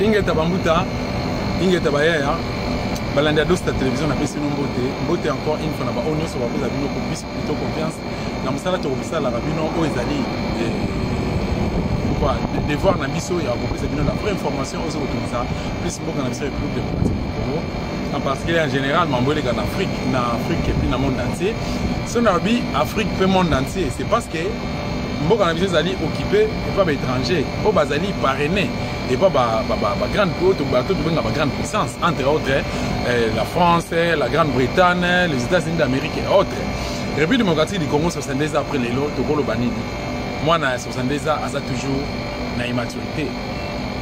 ingeta bambuta ingeta bayaya balanda dosta télévision na pesi no mbote encore une fois na ba onyo so ba poza bino ko plus plutôt confiance na musala to musala la bino o ezali quoi devoir na biso ya ko pesa bino la vraie information aux autres ça plus mboka na biso République démocratique du Congo en particulier en général mambolé en Afrique et puis dans le monde entier si on a dit Afrique et le monde entier c'est parce que mboka na biso ezali occupé et pas étranger o bazali parrainé et pas grande grande puissance entre autres la France, la Grande-Bretagne, les États-Unis d'Amérique et autres. La République démocratique du Congo 72 ans après les lots Tokolo Banini. Moi na 72 ans asa toujours na immaturité.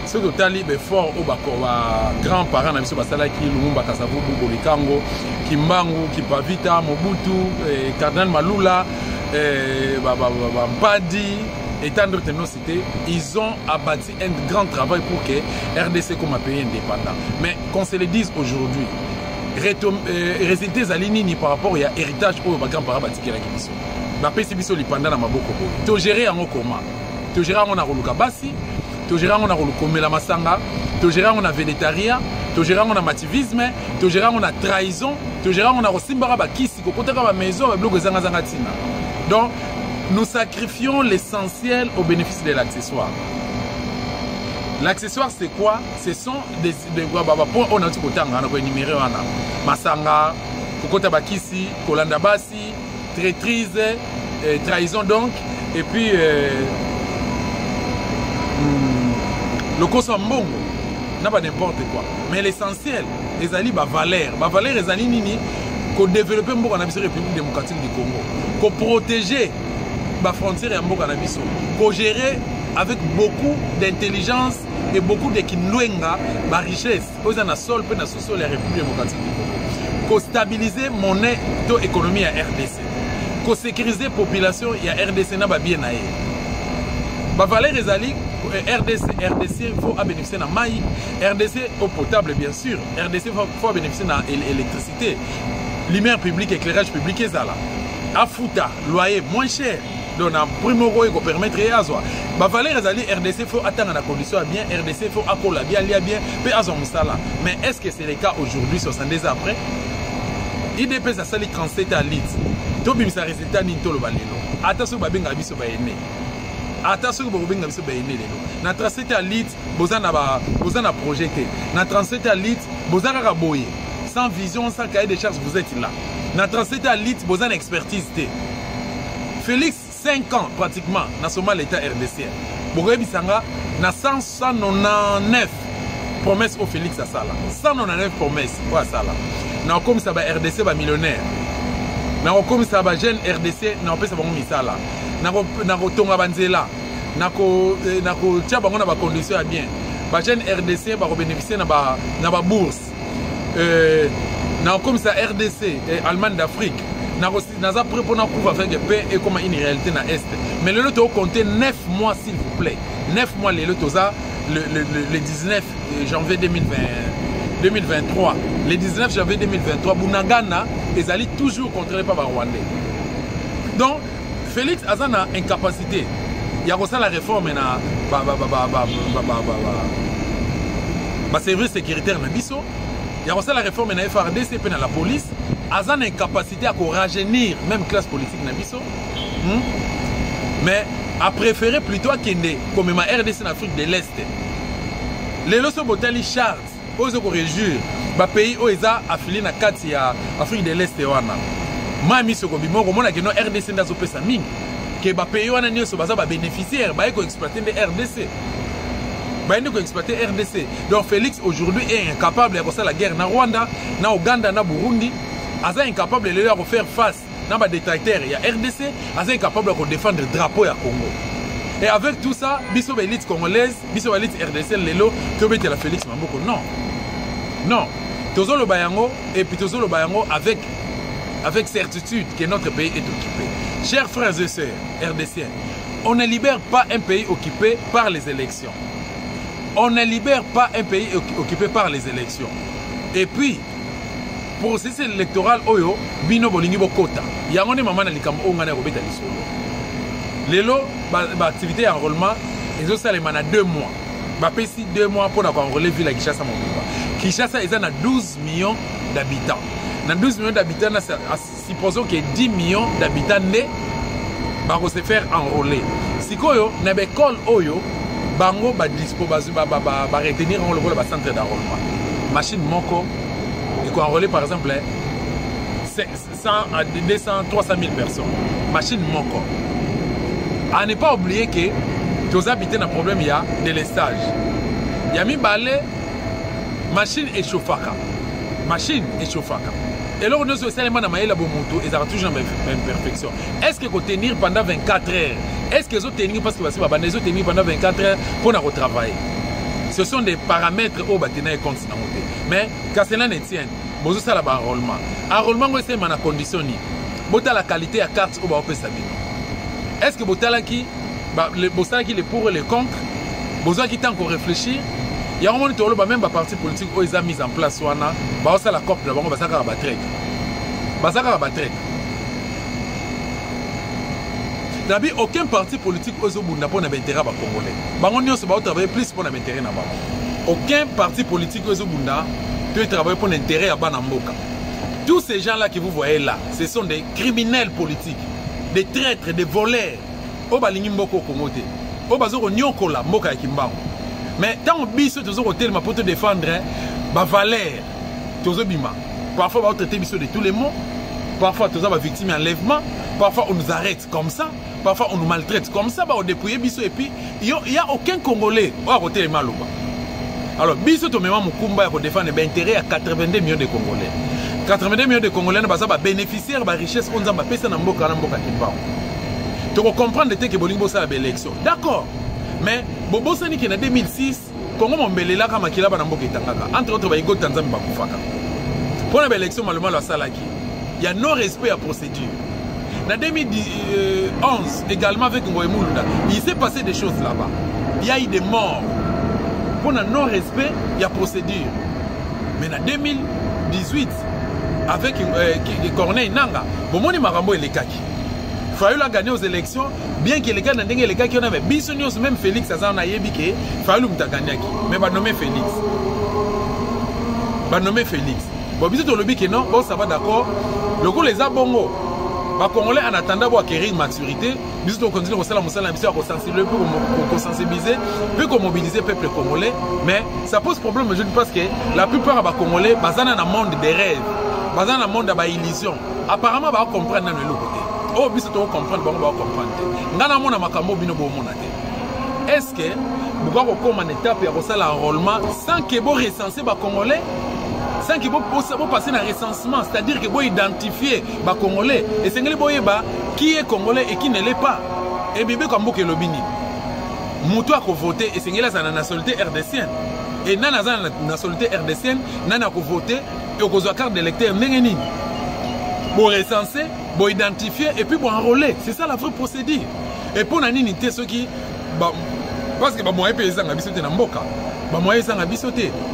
Ce que tali be fort au bakoba grands-parents na biso basala ki Lumumba Kasavubu Bolikango, Kimbangu, Kipavita, Mobutu, Cardinal Malula, Mbadi et tant d'autres cités, ils ont abattu un grand travail pour que RDC comme un pays indépendant. Mais qu'on se le dise aujourd'hui, résultats alinés par rapport à l'héritage au grand-parent bâti la Guinée. La paix c'est biso pendant na maboko. To gérer en comment? To gérer en aroluka basi, to gérer en arukomela masanga, to gérer en végétarien, to gérer en amativisme, to gérer en trahison, to gérer en arosimbara bakisi ko kotaka ba maison ba bloc zanga zanga tina. Donc nous sacrifions l'essentiel au bénéfice de l'accessoire. L'accessoire c'est quoi? Ce sont des points on a tout côté on a énuméré wana. Masanga, kokota bakisi, kolanda basi, traîtrise, trahison donc et puis le Kosambongo n'a pas n'importe quoi. Mais l'essentiel, les alliés valeurs les alliés nini qu'on développe un la République démocratique du Congo, qu'on protéger la frontière et un Nabiso, qu'on gérer avec beaucoup d'intelligence et beaucoup de kinouenga, la richesse, aux en a sol, peu na sous la République démocratique du Congo, qu'on stabiliser monnaie de économie à RDC, qu'on sécuriser la population et à RDC n'a pas bien aillé. Valeur les alliés RDC il faut bénéficier de maïs, RDC eau potable bien sûr, RDC faut bénéficier de l'électricité, lumière publique, éclairage public et ça là. Afuta, loyer moins cher. Donc, un primo qui permettre de faire valeur les alliés RDC faut attendre la condition bien, RDC faut accoler bien, lier bien, puis azon musala. Mais est-ce que c'est le cas aujourd'hui 70 ans après? IDP ça sali 37 à lit. Tobim ça résultat ni tolo balelo. Attention babenga biso ba ene. Attention que vous avez na 37 à lit, vous avez projeté. Na 37 à lit, vous avez raboyé. Sans vision, sans cahier de charges, vous êtes là. Na 37 à lit, vous avez expertise. Félix, 5 ans pratiquement, dans ce mal l'état RDC. Vous avez na 199 promesses au Félix à Sala. 199 promesses pour Sala. Na comme ça va RDC va millionnaire. Na comme ça va jeune RDC, na peut ça va misala. Nako tonga banzela nako tia bango na ba condition bien ba jeune RDC ba bénéficier na ba bourse na comme ça RDC Allemagne d'Afrique naza prêt pour na couvre avec paix et comme une réalité na est mais le lot compter 9 mois s'il vous plaît 9 mois le le 19 janvier 2023 le 19 janvier 2023 Bunagana ils allaient toujours contrôlés par les Rwandais donc Félix a une incapacité. Il y a aussi la réforme na service sécuritaire na biso. Il y a aussi la réforme na FRDC et na la police. A une incapacité à rajeunir même classe politique na biso. Mais a préféré plutôt kende comme ma RDC en Afrique de l'Est. Les loso botali charte aux réjure ba pays où ils a affilié na kati ya Afrique de l'Est wana. Mami soko bimo komona ke no RDC ndazo pesa mingi ke ba pays wana nyoso baza ba bénéficiaire ba ko exploiter de RDC ba ko exploiter RDC donc Félix aujourd'hui est incapable de faire la guerre na Rwanda na Uganda na Burundi aza incapable de leur faire face na ba détracteurs ya RDC aza incapable de défendre le drapeau ya Congo et avec tout ça biso ba élite congolaise biso ba élite RDC lelo to bete la Félix Mamboko non tozolo bayango et puis tozolo bayango avec certitude que notre pays est occupé. Chers frères et sœurs RDCiens, on ne libère pas un pays occupé par les élections. On ne libère pas un pays occupé par les élections. Et puis, processus électoral, oyo, bino bolingi bokota. Yangone maman na likambo ongana robeta lisolo. Lelo, activité d'enrôlement, ils ont ça les 2 mois. bapesi 2 mois pour enrôler ville à Kinshasa mobimba. Kinshasa ils ont 12 millions d'habitants. Dans 12 millions d'habitants, supposons que 10 millions d'habitants vont se faire enrôler. Si vous avez une école, bango ba dispo ba retenir le centre d'enrôlement. Machine moko et qu'on enrôler par exemple 100 à 200 300 000 personnes. Machine moko. À ne pas oublier que tous habitants un problème il y a de l'estage. Il y a mis balai machine échauffaka. Machine échauffaka. Et là, nous sommes seulement dans la moto et ça va toujours une imperfection. Est-ce que vous tenir pendant 24 heures? Est-ce que vous tenir parce que vous tenir pendant 24 heures pour travailler? Ce sont des paramètres au bâtiment et compte. Mais quand cela ne tient, vous avez un enrôlement. Enrôlement, c'est une condition. Vous avez la qualité à carte au bas. Est-ce que vous avez les pour et les contre? Vous avez encore réfléchir? Il y a un moment où même les partis politiques ont mis en place la COP de la batterie. Aucun parti politique n'a pas d'intérêt à Congolais. Ils vont travailler plus pour l'intérêt. Aucun parti politique doit travailler pour l'intérêt à Banamboka. Tous ces gens-là que vous voyez là, ce sont des criminels politiques, des traîtres, des voleurs. Mais tant que biso toujours hôtel pour te défendre, ma valeur, toujours bima. Parfois on va traiter biso de tous les mots. Parfois toujours va victime d'enlèvement. Parfois on nous arrête comme ça. Parfois on nous maltraite comme ça. On dépouille biso et puis il y a aucun Congolais au côté de Maloba. Alors biso to même mon combat pour défendre l'intérêt à 82 millions de Congolais. 82 millions de Congolais ne va bénéficier de la richesse on va payer na mboka kimba. Tu comprendre que bolingo ça la élection. D'accord. Mais Bobosani qui en 2006, Congo Mombele kama kilaba na mboka itangaka. Entre autres ba igo Tanzanie bakufaka. Pour la élection malheureusement la salaki. Il y a non respect à procédure. En 2011 également avec Ngoé Moulunda, il s'est passé des choses là-bas. Il y a eu des morts. Pour le non respect, il y a procédure. Mais en 2018 avec Corneille Nanga, bomoni marambo et les kaki. Il fallait gagner aux élections, bien que les gars n'ont les gars qui ont avait bisonios, même Félix, ça a été il fallait gagner. Mais va nommer Félix. Va nommer Félix. Bon, bisous le bic non, bon, ça va d'accord. Le coup, les abongos, les Congolais en attendant pour acquérir une maturité, bisous on continue à sensibiliser, puis qu'on mobiliser le peuple congolais. Mais ça pose problème aujourd'hui parce que la plupart des Congolais, ils sont dans un monde de rêves, ils sont dans un monde d'illusions. Apparemment, ils vont comprendre dans le côté. Oh, biso to comprendre, bon va comprendre. Ngana mona makambo bino bo mona te. Est-ce que vous pouvez comme une étape ya kosala enrôlement sans que vous recenser ba Congolais, sans que vous passer dans recensement, c'est-à-dire que vous identifier ba Congolais et c'est ngeli boyeba qui est Congolais et qui ne l'est pas. Et bébé comme que lobini. Muto a voter et c'est ngela za na nationalité RDCienne. Et nana za na nationalité RDCienne, nana ko voter et ko zo carte d'électeur ndengeni. Pour recenser, pour identifier et puis pour enrôler. C'est ça la vraie procédure. Et pour l'unité, ceux qui. Parce que moi, je suis en train mboka. Moi, je suis en train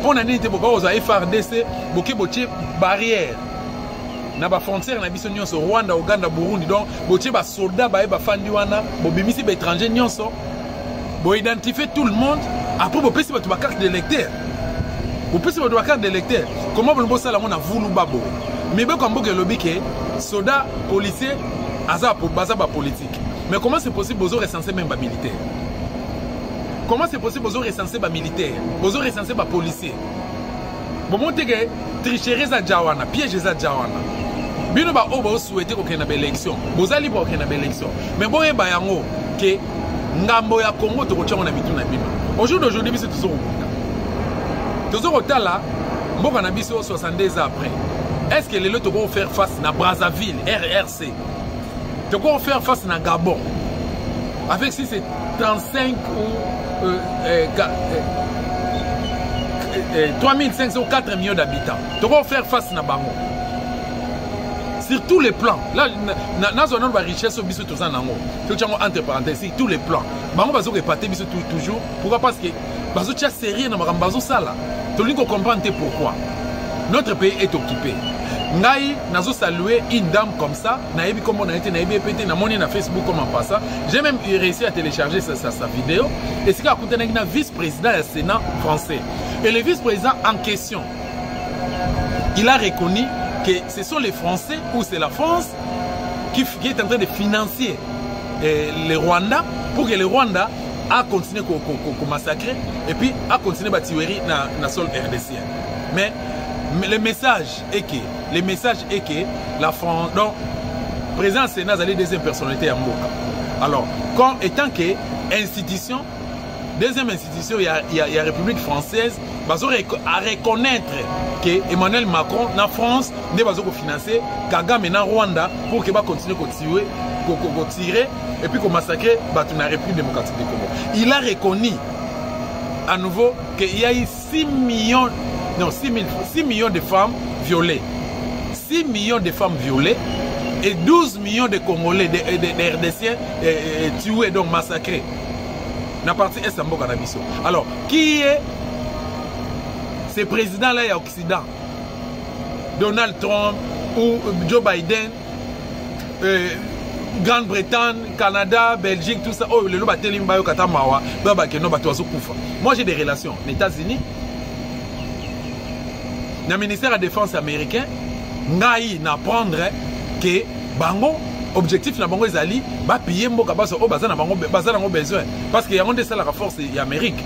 pour l'unité, pour les FRDC, pour qu'il y ait barrière. Dans la frontière, il y a Rwanda, Ouganda, Burundi. Donc, il y a des soldats, des fandiwana, des étrangers, pour identifier tout le monde. Après, vous pouvez faire carte d'électeur. Vous pouvez faire carte d'électeur. Comment vous pouvez faire ça? On a voulu babo. Mais comme vous le que soldats, policiers, azar politique. Mais comment c'est possible que vous recensez même les militaires? Comment c'est possible que vous recensez les militaires? Vous recensez les policiers? Vous montez que tricherie za Djawana, piège za Djawana. Bino ba obo souhaité qu'on ait une élection. Vous allez pour qu'il y ait une élection. Mais bon et bayango que ngambo ya Congo to kocha on a bitu na bino. Aujourd'hui c'est toujours au là, mboka na biso 62 ans après. Est-ce que les autres vont faire face à Brazzaville, RRC? Ils vont faire face à Gabon. Avec si c'est 35 ou 3500 ou 4 millions d'habitants. Ils vont faire face à Bango. Sur tous les plans. Là, nous avons une richesse au biso tous en ango. Entre parenthèses, sur tous les plans. Bango va se répéter biso toujours. Pourquoi? Parce que bazo tia sérieux dans bazo sala. Tout le monde comprend pourquoi. Notre pays est occupé. ngai nazo saluer une dame comme ça nayebi comment na été nayebi pété na moni na Facebook comme en passant. J'ai même réussi à télécharger sa vidéo et c'est qu'il y a un vice-président du Sénat français et le vice-président en question il a reconnu que ce sont les Français ou c'est la France qui est en train de financer le Rwanda pour que le Rwanda a continué à massacrer et puis a continué à tuer dans le sol RDC. Mais le message est que la France, donc, président Sénat, c'est la deuxième personnalité à Mboka. Alors, comme étant que institution, deuxième institution, il y a la République française, à reconnaître que Emmanuel Macron, en France, ne va pas financer Kagame en Rwanda pour qu'il continue à tirer et puis qu'on massacre la République démocratique du Congo. Il a reconnu à nouveau qu'il y a eu 6 millions de femmes violées. 6 millions de femmes violées et 12 millions de Congolais, de RDCiens tués, donc massacrés. La partie est en Bokanamiso. Alors, qui est ce président-là à Occident? Donald Trump ou Joe Biden, Grande-Bretagne, Canada, Belgique, tout ça. Oh, le moi, j'ai des relations aux États-Unis. Dans le ministère de la Défense américain, ngai n'apprendre que bango objectif na bango ezali ba payer mboka baso o bazana bango besoin parce que yango de ça la force Amérique.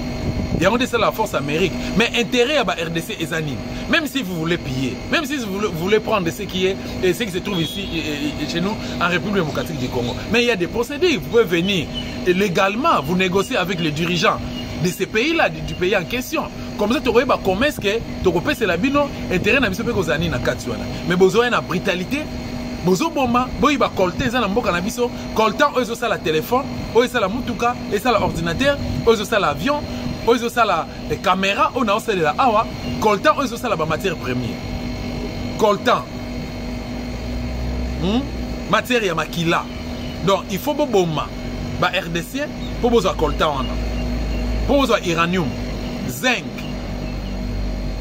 Yango de ça la force Amérique. Mais intérêt à ba RDC ezani. Même si vous voulez piller, même si vous voulez prendre ce qui se trouve ici chez nous en République démocratique du Congo. Mais il y a des procédures, vous pouvez venir et légalement vous négocier avec les dirigeants de ces pays-là, du pays en question. Comme ça, tu vois, comment est-ce que tu peux faire la bino, intérêt na biso pe kozani na katuana. Mais besoin na brutalité, besoin bomba, boy ba colter ça na mboka na biso, coltant ozo ça la téléphone, ozo ça la mutuka, et ça l'ordinateur, ozo ça l'avion, ozo ça la caméra, on a aussi de la awa, coltant ozo ça la matière première. Coltant. Matière ya makila. Donc il faut bomba ba RDC pour besoin coltant on a. Pour besoin uranium, zinc,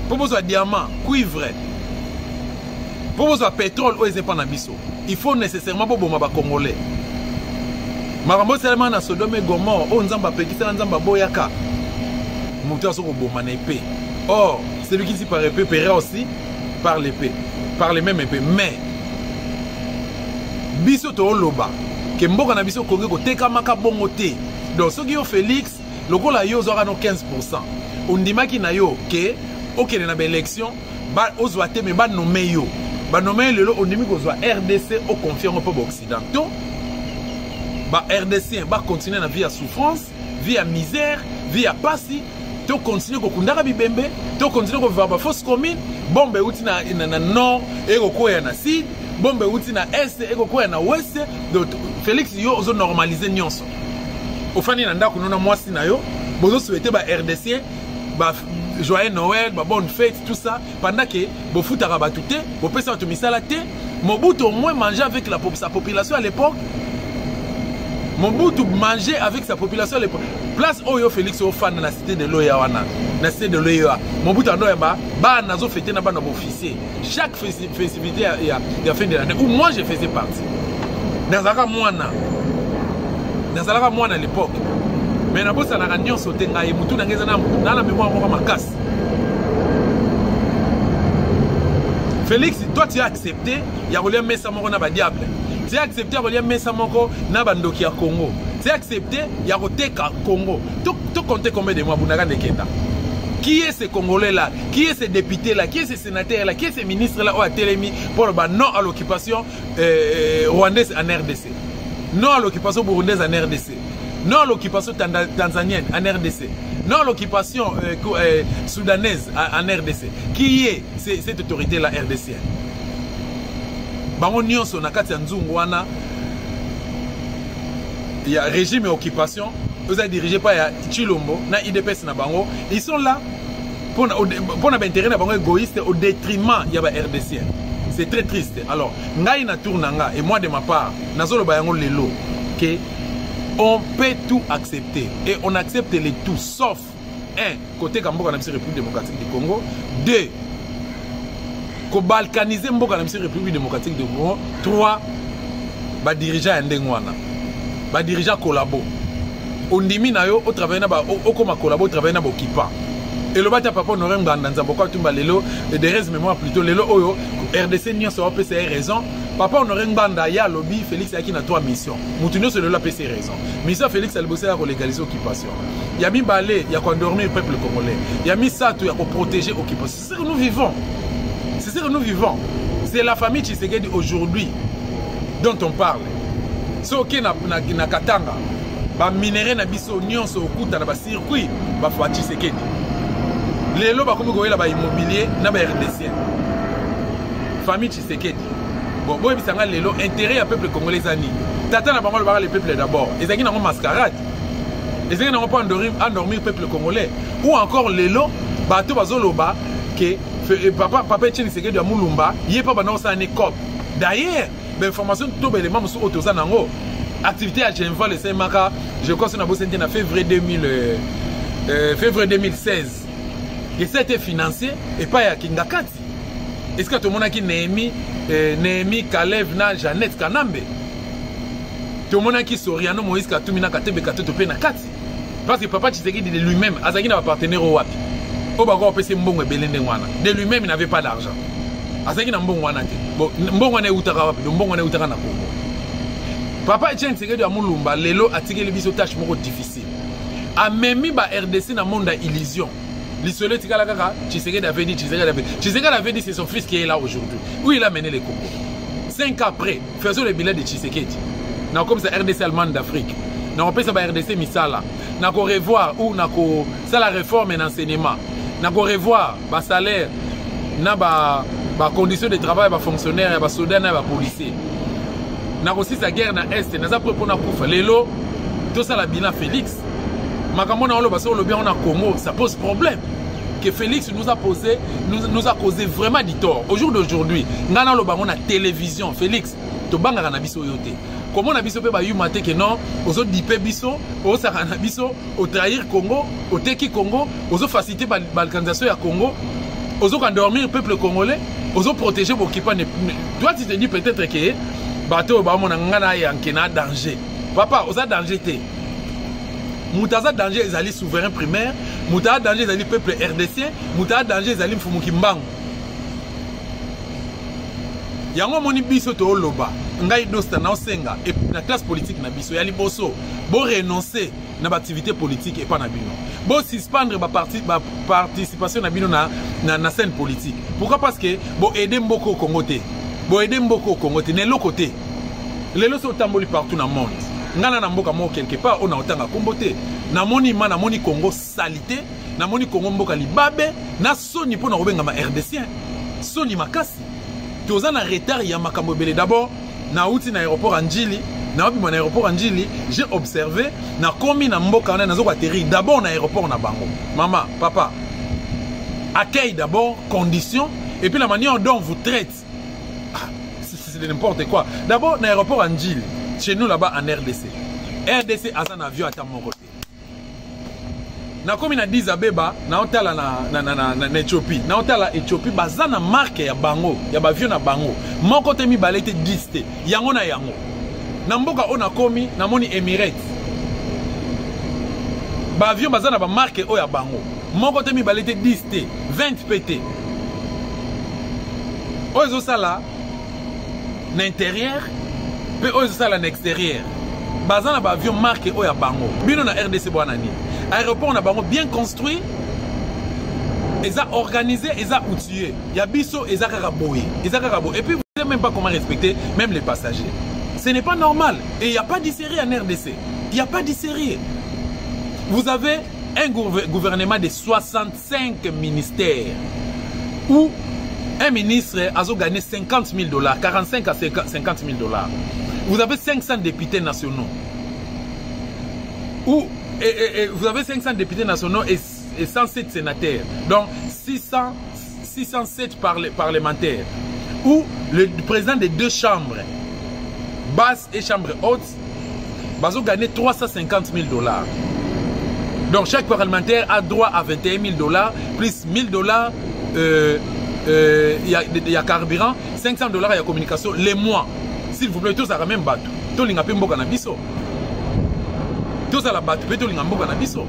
pour besoin diamant, cuivre, pour besoin pétrole, il faut nécessairement pour bomba congolais. Marambo seulement na Sodome et Gomorrhe, on nzamba pekisa nzamba boyaka. Monteur sur bomba n'épée. Or, celui qui dit par épée paiera aussi par l'épée, par les mêmes épées. Mais biso to loba, que mboka na biso konge ko teka maka bongote. Donc ce qui est Félix le gars là, il y a 15%. On dit que na yo que ok na élection, ba ozwate mais ba nommé yo. Ba nommé le on dit que RDC au confiant au peuple occidentaux. Ba RDC ba continuer na vie à souffrance, vie à misère, vie à passi. To continuer ko kundaka bibembe, to continuer ko vivre ba fausse commune, bombe uti na nord et ko koya na sud, bombe uti na est et ko koya na ouest. Donc Félix yo ozo normaliser nyonso. Au fani nanda kunona mwasi na yo bozo souhaiter ba RDC ba joyeux Noël ba bonne fête tout ça pendant que bo futaka ba touté bo pesa to misala té Mobutu au moins mangeait avec sa population à l'époque. Mobutu mangeait avec sa population à l'époque. Place Oyo Félix au fan dans la cité de Loya wana na cité de Loya Mobutu ando ba nazo fêter na ba no officier chaque festivité il y a fin de l'année où moi je faisais partie nazaka mwana nazalaka mwana à l'époque mais na bossa na ranyon sauté ngai mutu na ngeza na la mémoire moko makasi. Félix, toi tu as accepté ya kolia mesa moko na ba diable. Tu as accepté ya kolia mesa moko na bandoki ya Congo. Tu as accepté ya koteka Congo. Tu comptais combien de mois bunaka ndekenda? Qui est ce Congolais là? Qui est ce député là? Qui est ce sénateur là? Qui est ce ministre là au Télémi pour ba non à l'occupation rwandaise en RDC? Non à l'occupation burundaise en RDC. Non à l'occupation tanzanienne en RDC. Non à l'occupation soudanaise en RDC. Qui est cette autorité-là RDC? Bango nyonso na kati ya nzungu wana. Il y a régime et occupation. Vous êtes dirigé par Chilombo, na IDPS na bango. Ils sont là pour l'intérêt na bango égoïste au détriment de la RDC. C'est très triste. Alors, ngai na tournanga et moi de ma part, nazolo bayango lelo que on peut tout accepter et on accepte les tout sauf un côté Kamboka na République démocratique du Congo, deux ko balkaniser mboka na biso République démocratique de Congo. 3 ba dirigeant ndengwana. Ba dirigeant collabo. Ondimi na yo au travail na ba au koma collabo travail na bokipa. Et le bata papa Honoré Nganda Nzamboko tumba lelo et des restes mémoire plutôt lelo oyo RDC nyonso wa PC raison. Papa Honoré Nganda ya lobby Félix Aki na 3 missions. Mutunyo se le PC raison. Mission Félix Albossé a légaliser occupation. Ya mi balé, ya ko endormir le peuple congolais. Ya mi sato ya ko protéger occupation. C'est ce que nous vivons. C'est ce que nous vivons. C'est la famille Tshisekedi aujourd'hui dont on parle. So ok na Katanga. Ba minéré na biso nyonso okuta na ba circuit ba fa Tshisekedi. Lelo ba komi goyela ba immobilier na ba RDC. Famille Tshisekedi. Bon, boy bisanga lelo intérêt à peuple congolais zani. Tata na bango le peuple d'abord. Ezaki na mascarade. Ezaki na pas endormir peuple congolais. Ou encore lelo bato bazoloba que papa Tshisekedi ya Mulumba, yé pas bana sa ne cop. D'ailleurs, l'information tout élément sur autoza nango. Activité à Geneva le Saint-Maka, je crois que c'est en février 2016. Et ça a été financé et pas à Kingakati. Est-ce que tout le monde a qui Néhémie, Kalev, na Jeannette Kanambe? Tout le monde a qui Soriano, Moïse Katumina, Katebe, Katotope, Nakati. Parce que papa Tshisekedi de lui-même, Azaki n'a pas partenaire au Wapi. Au Bago, PC Mbongo et Belende Wana. De lui-même, il n'avait pas d'argent. Azaki n'a Mbongo Wana. Bon, Mbongo Wana Utara Wapi, Mbongo Wana Utara na Congo. Papa Etienne Tshisekedi à Mulumba, Lelo a tiré les biseaux tâches difficiles. A même ba RDC dans le monde d'illusion. L'isolé Tikalaka, Tshisekedi avait dit, Tshisekedi avait dit c'est son fils qui est là aujourd'hui. Où il a mené les Congo. 5 ans après, faisons le bilan de Tshisekedi. Nous comme ça RDC allemande d'Afrique. Nous avons ça RDC Misala. Nous avons revoir où nous avons la réforme et l'enseignement. Nous avons revoir le salaire, les conditions de travail des fonctionnaires, des soldats, des policiers. Nous avons aussi la guerre dans l'Est. Nous avons pris pour Lelo, tout ça la bilan Félix. Makamona on le bien on a Congo, ça pose problème. Que Félix nous a causé vraiment du tort. Au jour d'aujourd'hui, nous avons la télévision. Félix, tu banga na biso yote. Comment on a biso pe ba yumate que non, aux autres dipe biso, aux sarana biso, au trahir Congo, au teki Congo, aux autres faciliter la balkanisation à Congo, aux autres endormir le peuple congolais, aux autres protéger pour qu'il pas. Toi tu te dis peut-être que bateau ba mon ngana ya nkena danger. Papa, aux a danger té. Moutaza danger les alliés souverains primaires, Moutaza danger les alliés peuple RDC, Moutaza danger les alliés Mfumukimbangu. Yango moni biso to loba, ngai dosta na osenga et la classe politique na biso yali boso, bo renoncer na activité politique et pas na bino. Bo suspendre ba participation na bino na scène politique. Pourquoi? Parce que bo aider mboko au Congo té. Bo aider mboko au Congo té, ne lokoté. Les loso tamboli partout dans le monde. Ngana na mboka mo quelque part on a otanga kombote na moni ma na moni Congo salité na moni Congo mboka libabe na soni pona robenga ma RDC soni makasi toza na retard ya makambo belé. D'abord na outi na aéroport Anjili na obi mon aéroport Anjili j'ai observé na komi na mboka na zo atterrir d'abord na aéroport na bango maman papa accueil d'abord conditions et puis la manière dont on vous traite c'est n'importe quoi. D'abord na aéroport Anjili chez nous là-bas en RDC. RDC a un avion à mon côté. Na comme na Addis Abeba, na otala na Éthiopie. Na otala Éthiopie bazana marque ya bango, ya avion na bango. Mon côté mi balete 10 te. Yango na yango. Na mboka ona komi na moni Emirates. Ba avion bazana ba marque o ya bango. Mon côté mi balete 10 te, 20 PT. Ozo sala na intérieur pe oyo ça à l'extérieur bazana ba avion marqué oya bango bino na RDC bonani aéroport na bango bien construit eza organisé eza outillé ya biso eza karaboye et puis vous ne savez même pas comment respecter même les passagers. Ce n'est pas normal et il n'y a pas d'hystérie en RDC. Il n'y a pas d'hystérie. Vous avez un gouvernement de 65 ministères où un ministre a gagné 50 000 $, 45 à 50 000 $. Vous avez 500 députés nationaux. Vous avez 500 députés nationaux et 107 sénateurs. Donc 607 parlementaires. Où le président des deux chambres, basse et chambre haute, va gagner 350 000 $. Donc chaque parlementaire a droit à 21 000 $, plus 1 000 $. il y a carburant, 500 $, il y a communication, les mois. S'il vous plaît, tout ça même bateau. Tout le monde a payé mboka na biso. Tout ça la bateau, tout le monde a mboka na biso.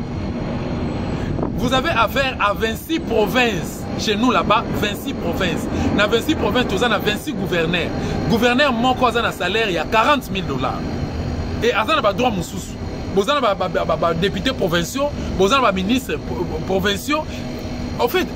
Vous avez affaire à 26 provinces. Chez nous là-bas, 26 provinces. Dans 26 provinces, tout ça, 26 gouverneurs. Gouverneur, mon cousin a salaire, il y a 40 000 $. Et à ça, il y a droit moussous. Vous avez des députés provinciaux, vous avez des ministres provinciaux. Au fait,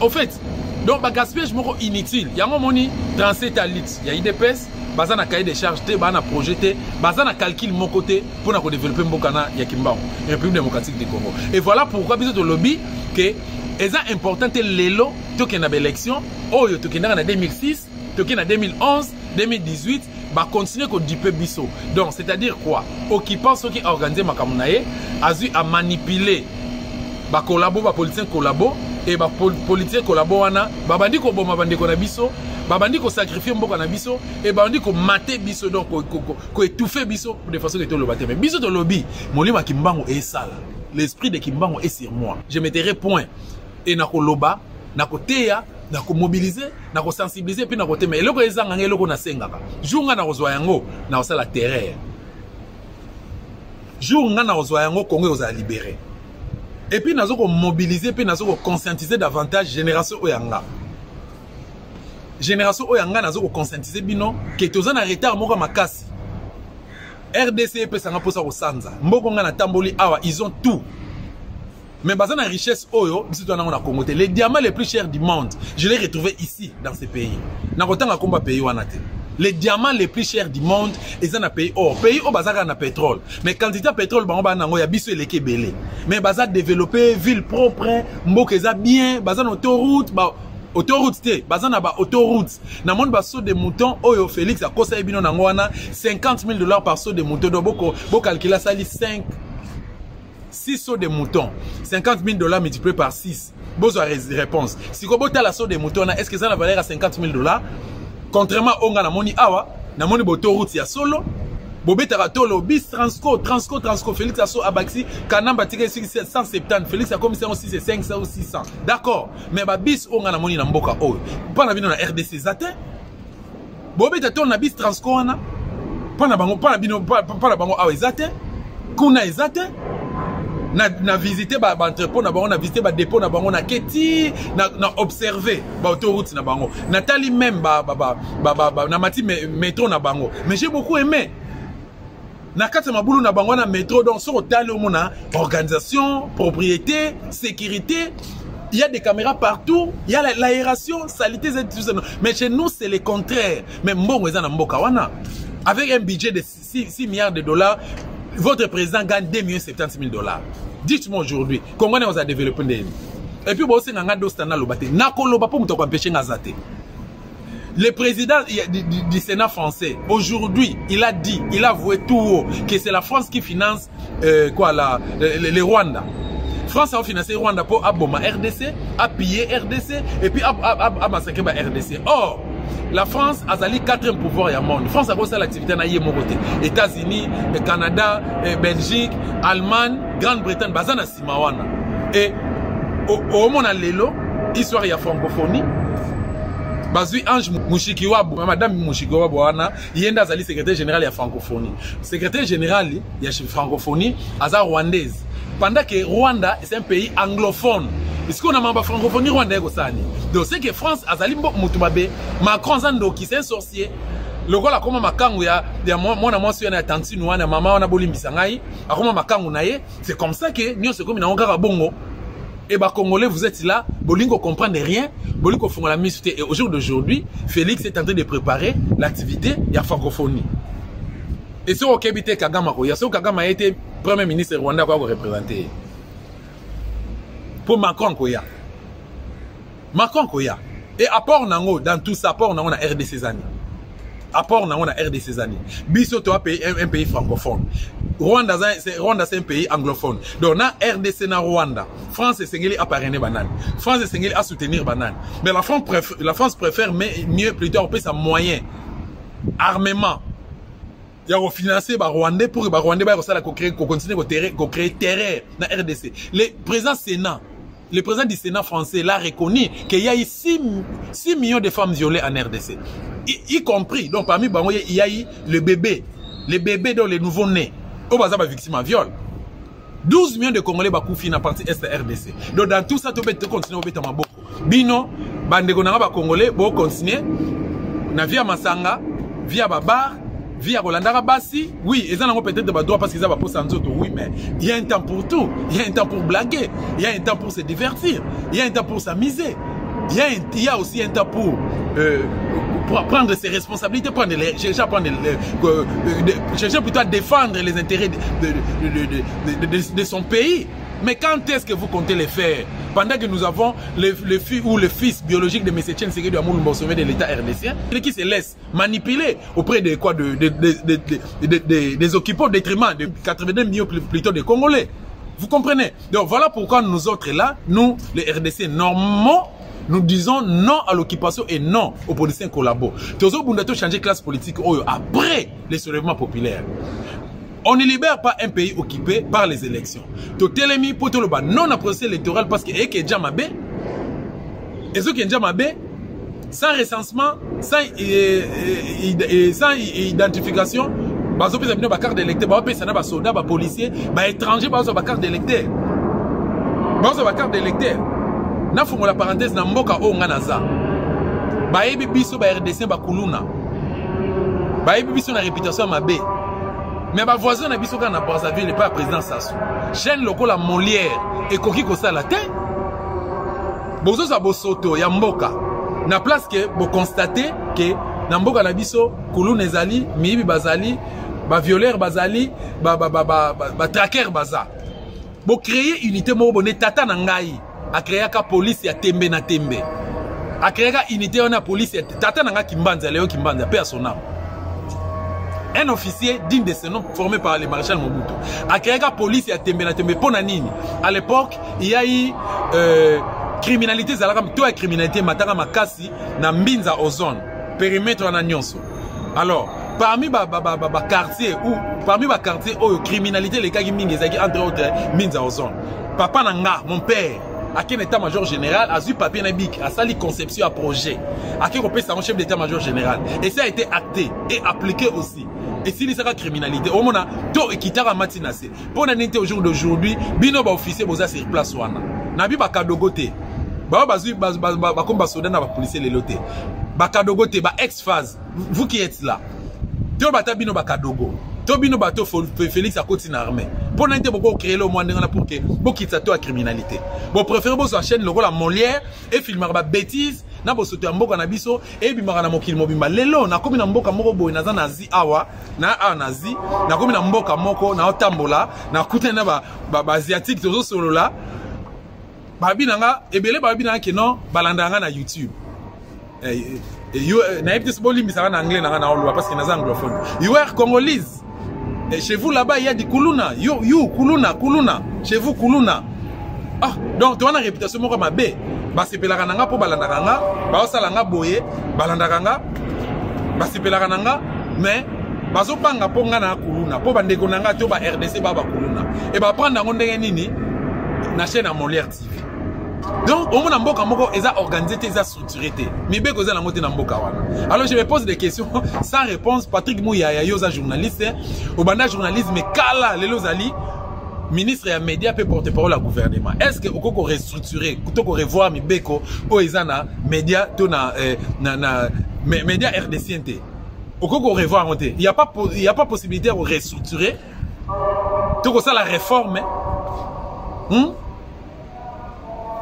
donc, le gaspillage est inutile. Il y a un moment 37 litres. Il y a IDPS, il y a un cahier de charges, il y a un projet, il y a un calcul de mon côté pour développer Mbokana Yakimbao, la République démocratique du Congo. Et voilà pourquoi nous avons lobby que c'est important que les lots, tout qui est dans l'élection, en 2006, tout qui est en 2011, 2018, va continuer à duper biso. Donc, c'est-à-dire quoi? Occupant ceux qui organisent ma Kamunaye, à manipuler les collabos, les politiciens collabos, et les politiciens collabos, bandi ko boma bandi ko na biso, bandi ko sacrifier mboka na biso, et bandi ko mater biso, donc ko étouffer biso de façon que tout le bâtiment. Mais biso de lobby, molima Kimbango est sale. L'esprit de Kimbango est sur moi. Je mettrai point. Et nako loba, nako teya, nako mobiliser, nako sensibiliser, puis nako teme. Et loko ezanga nge loko na sengaka. Jour nga na ozwa yango, na osala terreur. Jour nga na ozwa yango, Congo oza libéré. Et puis nous avons mobilisé, puis nous avons conscientisé davantage génération Oyanga. Génération Oyanga, nous avons conscientisé bino que tous en retard moko makasi. RDC peut s'en apposer au Sanza. Mboko nga na tamboli awa, ils ont tout. Mais basant la richesse oyo, les diamants les plus chers du monde, je les ai retrouvés ici dans ces pays. N'a pas tant combat pays wanate. Les diamants les plus chers du monde, ils ont un pays or. Pays au bazar na pétrole. Mais quantité de pétrole, il y a biso les kebele. Mais bazar développé, ville propre, mbokeza bien, bazar autoroute, autoroute té, bazar na ba autoroute. Na monde ba saut de mouton, oyo Félix a kosa ebino na ngwana 50 000 $ par saut de mouton. Donc boko calculer ça 6 sauts de mouton. 50 000 $ multiplié par 6. Besoin de réponse. Si vous avez la saut de mouton, est-ce que ça a valeur à 50 000 $? Contrairement au Nga Namoni Awa, Namoni Botoroute ya solo, Bobé Taratolo, bis Transco, Félix Asso Abaxi, Kanamba Tigre 170, Félix a commissaire aussi c'est 500 ou 600. D'accord, mais bis au Nga Namoni Namboka O. Pas na bino na RDC Zate. Bobé Taratolo na bis Transco ana. Pas na bango Awa Zate. Kuna Zate. Na visiter ba entrepôt na bango, na visiter ba dépôt na bango, na keti na observer ba autoroute na bango, na tali même na mati métro na bango. Mais j'ai beaucoup aimé na kati mabulu na bango na métro, donc sur tali omona organisation, propriété, sécurité. Il y a des caméras partout, il y a l'aération, saleté, tout ça. Mais chez nous c'est le contraire. Mais mbongo eza na mboka wana avec un budget de 6 milliards de $. Votre président gagne 2 70 000 $. Dites-moi aujourd'hui, comment on a développé des. Et puis, vous avez le président du Sénat français, aujourd'hui, il a dit, il a avoué tout haut que c'est la France qui finance le Rwanda. France a financé Rwanda pour aboma RDC, a pillé RDC et puis a massacré RDC. Or, la France a le 4e pouvoir au monde. La France a commencé l'activité dans les côté. États-Unis, Canada, Belgique, Allemagne, Grande-Bretagne, Bazana Simawana. Et au monde à l'élo, histoire il y a francophonie. Bazui Ange Mouchikiwabu, Madame Mouchikiwabu, il y a un secrétaire général de la francophonie. Secrétaire général de la francophonie, Aza rwandaise. Pendant que Rwanda est un pays anglophone. Est-ce qu'on a un francophonie rwandaise? Donc c'est que France a zalimbo mutumabe, Macron zando qui c'est un sorcier. Le gars là comme makangu ya moi sur na tanti nous na maman on a bolimbisa ngai, akoma makangu naye, c'est comme ça que nous c'est comme na ngara bongo. Et bah Congolais vous êtes là, bolingo comprendre rien, bolingo font la mise et au jour d'aujourd'hui, Félix est en train de préparer l'activité de la francophonie. Et sur Okebite Kagama ko, ya sur Kagama a été premier ministre rwandais quoi représenter. Pour Macron koya. Macron koya. Et apport nango dans tout ça, apport nango na RDC années. Apport nango na RDC années. Biso to un pays francophone. Rwanda c'est un pays anglophone. Donc na RDC na Rwanda. France est singeli à parrainer banane. France est singeli à soutenir banane. Mais la France préfère mieux plutôt payer sa moyen armement. Il y a financé par Rwandais pour que Rwandais va continuer à créer terrain na RDC. Les présidents Sénat le président du Sénat français l'a reconnu qu'il y a eu 6 millions de femmes violées en RDC. Y compris, donc parmi eux, il y a eu les bébés dans les nouveaux-nés. Au bas de victime à viol. 12 millions de Congolais bakoufi na partie est RDC. Donc dans tout ça, tu peux continuer au béta maboko. Bino, bandeko na ba Congolais, bo continuer. Na via Masanga, via Babar, via Rolandara Bassi. Oui, ils ont peut-être des droits parce qu'ils ont pas posé en autres. Oui, mais il y a un temps pour tout. Il y a un temps pour blaguer. Il y a un temps pour se divertir. Il y a un temps pour s'amuser. Il y a aussi un temps pour prendre ses responsabilités, chercher plutôt à défendre les intérêts de son pays. Mais quand est-ce que vous comptez les faire? Pendant que nous avons le fils biologique de M. Tshisekedi Amouloumba au sommet de l'État RDC, qui se laisse manipuler auprès de quoi des occupants au détriment de 82 millions plutôt de Congolais. Vous comprenez? Donc voilà pourquoi nous autres là, nous les RDC normaux, nous disons non à l'occupation et non aux politiciens collabos. Toujours Bundato changer classe politique après les soulèvements populaires. On ne libère pas un pays occupé par les élections. Totelemi potoloba non à procès électoral parce que est Djamabé et ceux qui Djamabé sans recensement, sans identification, bazo pesa bino ba carte d'électeur, ba pesa na ba soldat, ba policier, ba étranger bazo ba carte d'électeur. Bazo ba carte d'électeur. Na fungo la parenthèse na mboka o nga naza. Ba yebi biso ba RDC ba kuluna. Ba yebi biso na réputation mabe. Mais ba voisin na biso kana Brazzaville le pas président Sassou. Chaîne lokola Molière et koki ko sala te. Bozo za bosoto ya mboka. Na place que bo constater que na mboka na biso kuluna ezali, mibi bazali, ba violeur bazali, ba traqueur baza. Bo créer unité mo boné tata na ngai. A créé la police ya tembe na tembe. A créé la unité na police ya tata nanga Kimbanza Léo Kimbanza paix à son âme. Un officier digne de ce nom formé par le maréchal Mobutu. A créé la police ya tembe na tembe pour nanini. À l'époque, il y a eu criminalité zalaka to ya criminalité matanga makasi na mbinza ozone. Périmètre na nyonso. Alors, parmi ba quartier ou parmi ba quartier criminalité les cas qui mingi ezaki entre autres mbinza ozone. Papa nanga, mon père à quel état-major général, a eu papier nabique, a sali conception à projet, à quel repère un chef d'état-major général. Et ça a été acté et appliqué aussi. Et s'il y a criminalité, au moment où il y a matinase, pour l'année au jour d'aujourd'hui, bino ba officier boza sur place wana. Nabi ba kadogote. Ba bazui ba comme soda na ba policier les loté. Ba kadogote ba ex-phase. Vous qui êtes là. To bata bino ba kadogo. Tobino bato Félix à côté armée. Pour n'être beaucoup créer le moins pour que beaucoup quitte à criminalité. Bon préférez vos chaîne le rôle à Molière et filmer ba bêtise na bo soto mboka na biso et bimara na mokili mobimba lelo na komi na mboka moko boy na za nazi awa na nazi na komi na mboka moko na otambola na kutena ba asiatique tozo solo là ba binanga ebele ba binanga ke non balandanga na YouTube. Na ebtis boli misara na anglais na oloba parce que na anglophone. You are Congolese. Et chez vous là-bas, il y a des Kuluna. Kuluna. Chez vous, Kuluna. Ah, donc tu as une réputation comme ma bé. Basi pelakananga pour balandakanga. Baosalanga boye. Balandakanga. Basi pelakananga. Mais, baso panga ponga na Kuluna. Po bandekonanga to ba RDC baba Kuluna. Et ba prendre en nini na chaîne à Molière TV. Donc, au moins, mboka moko, ils ont organisé, ils ont structuré. Mais bien que vous avez mboka wana. Alors, je me pose des questions sans réponse. Patrick Mouya, yoza journaliste, au banda journalisme, kala, lelo zali, ministre et média peut porter parole au gouvernement. Est-ce que vous pouvez restructurer, vous pouvez revoir mes beko, ou ils ont média, média RDCNT. Vous pouvez revoir, il n'y a pas possibilité de restructurer. Tout ça, la réforme.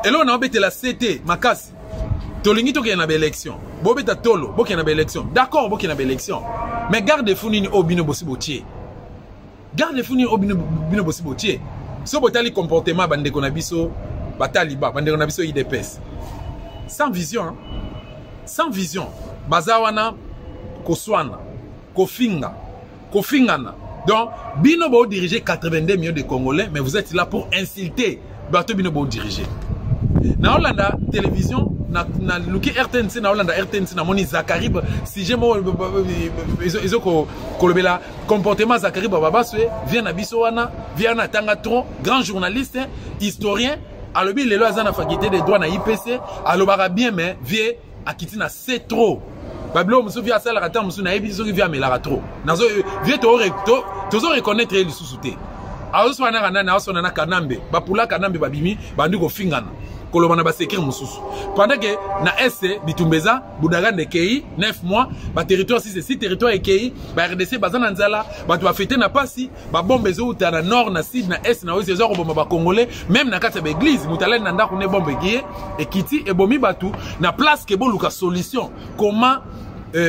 Et là, on a embêté la CT, Makasi. Tolingi to qui y a une élection. Bobeta Tolo, bo qui y a une élection. D'accord, bo qui y a une élection. Mais garde-fou ni obino bossi botier. Garde-fou ni obino bossi botier. So botali comportement bande konabiso, bataliba, bande konabiso IDPS. Sans vision, hein? Sans vision. Bazawana, koswana, kofingana. Donc, bino bo diriger 82 millions de Congolais, mais vous êtes là pour insulter. Bato bino bo diriger. Na Hollanda télévision na luki RTNC na Hollanda RTNC na moni Zakari si j'ai mo izo ko lobela comportement Zakari baba baswe vient na biso wana vient na tanga trop grand journaliste historien alobi lelo azana faculté des droits na IPC alobaka bien mais vie akiti na c'est trop bablo musu via sala rata musu na ebi soki via melara trop nazo vie to recto tozo reconnaître les sous-souté azo wana kanana azo na kanambe bapula kanambe babimi bandi ko fingana kolobana ba sekir mususu pendant que na SC bitumbeza budaga de kei 9 mois ba territoire 6 territoire et kei ba RDC bazana nzala ba to fêter na pasi ba bombe zo uta na nord na sud na est na ouest zo bomba ba congolais même na kati ba église mutala na ndako ne bombe gie et kiti et bomi batu na place ke boluka solution comment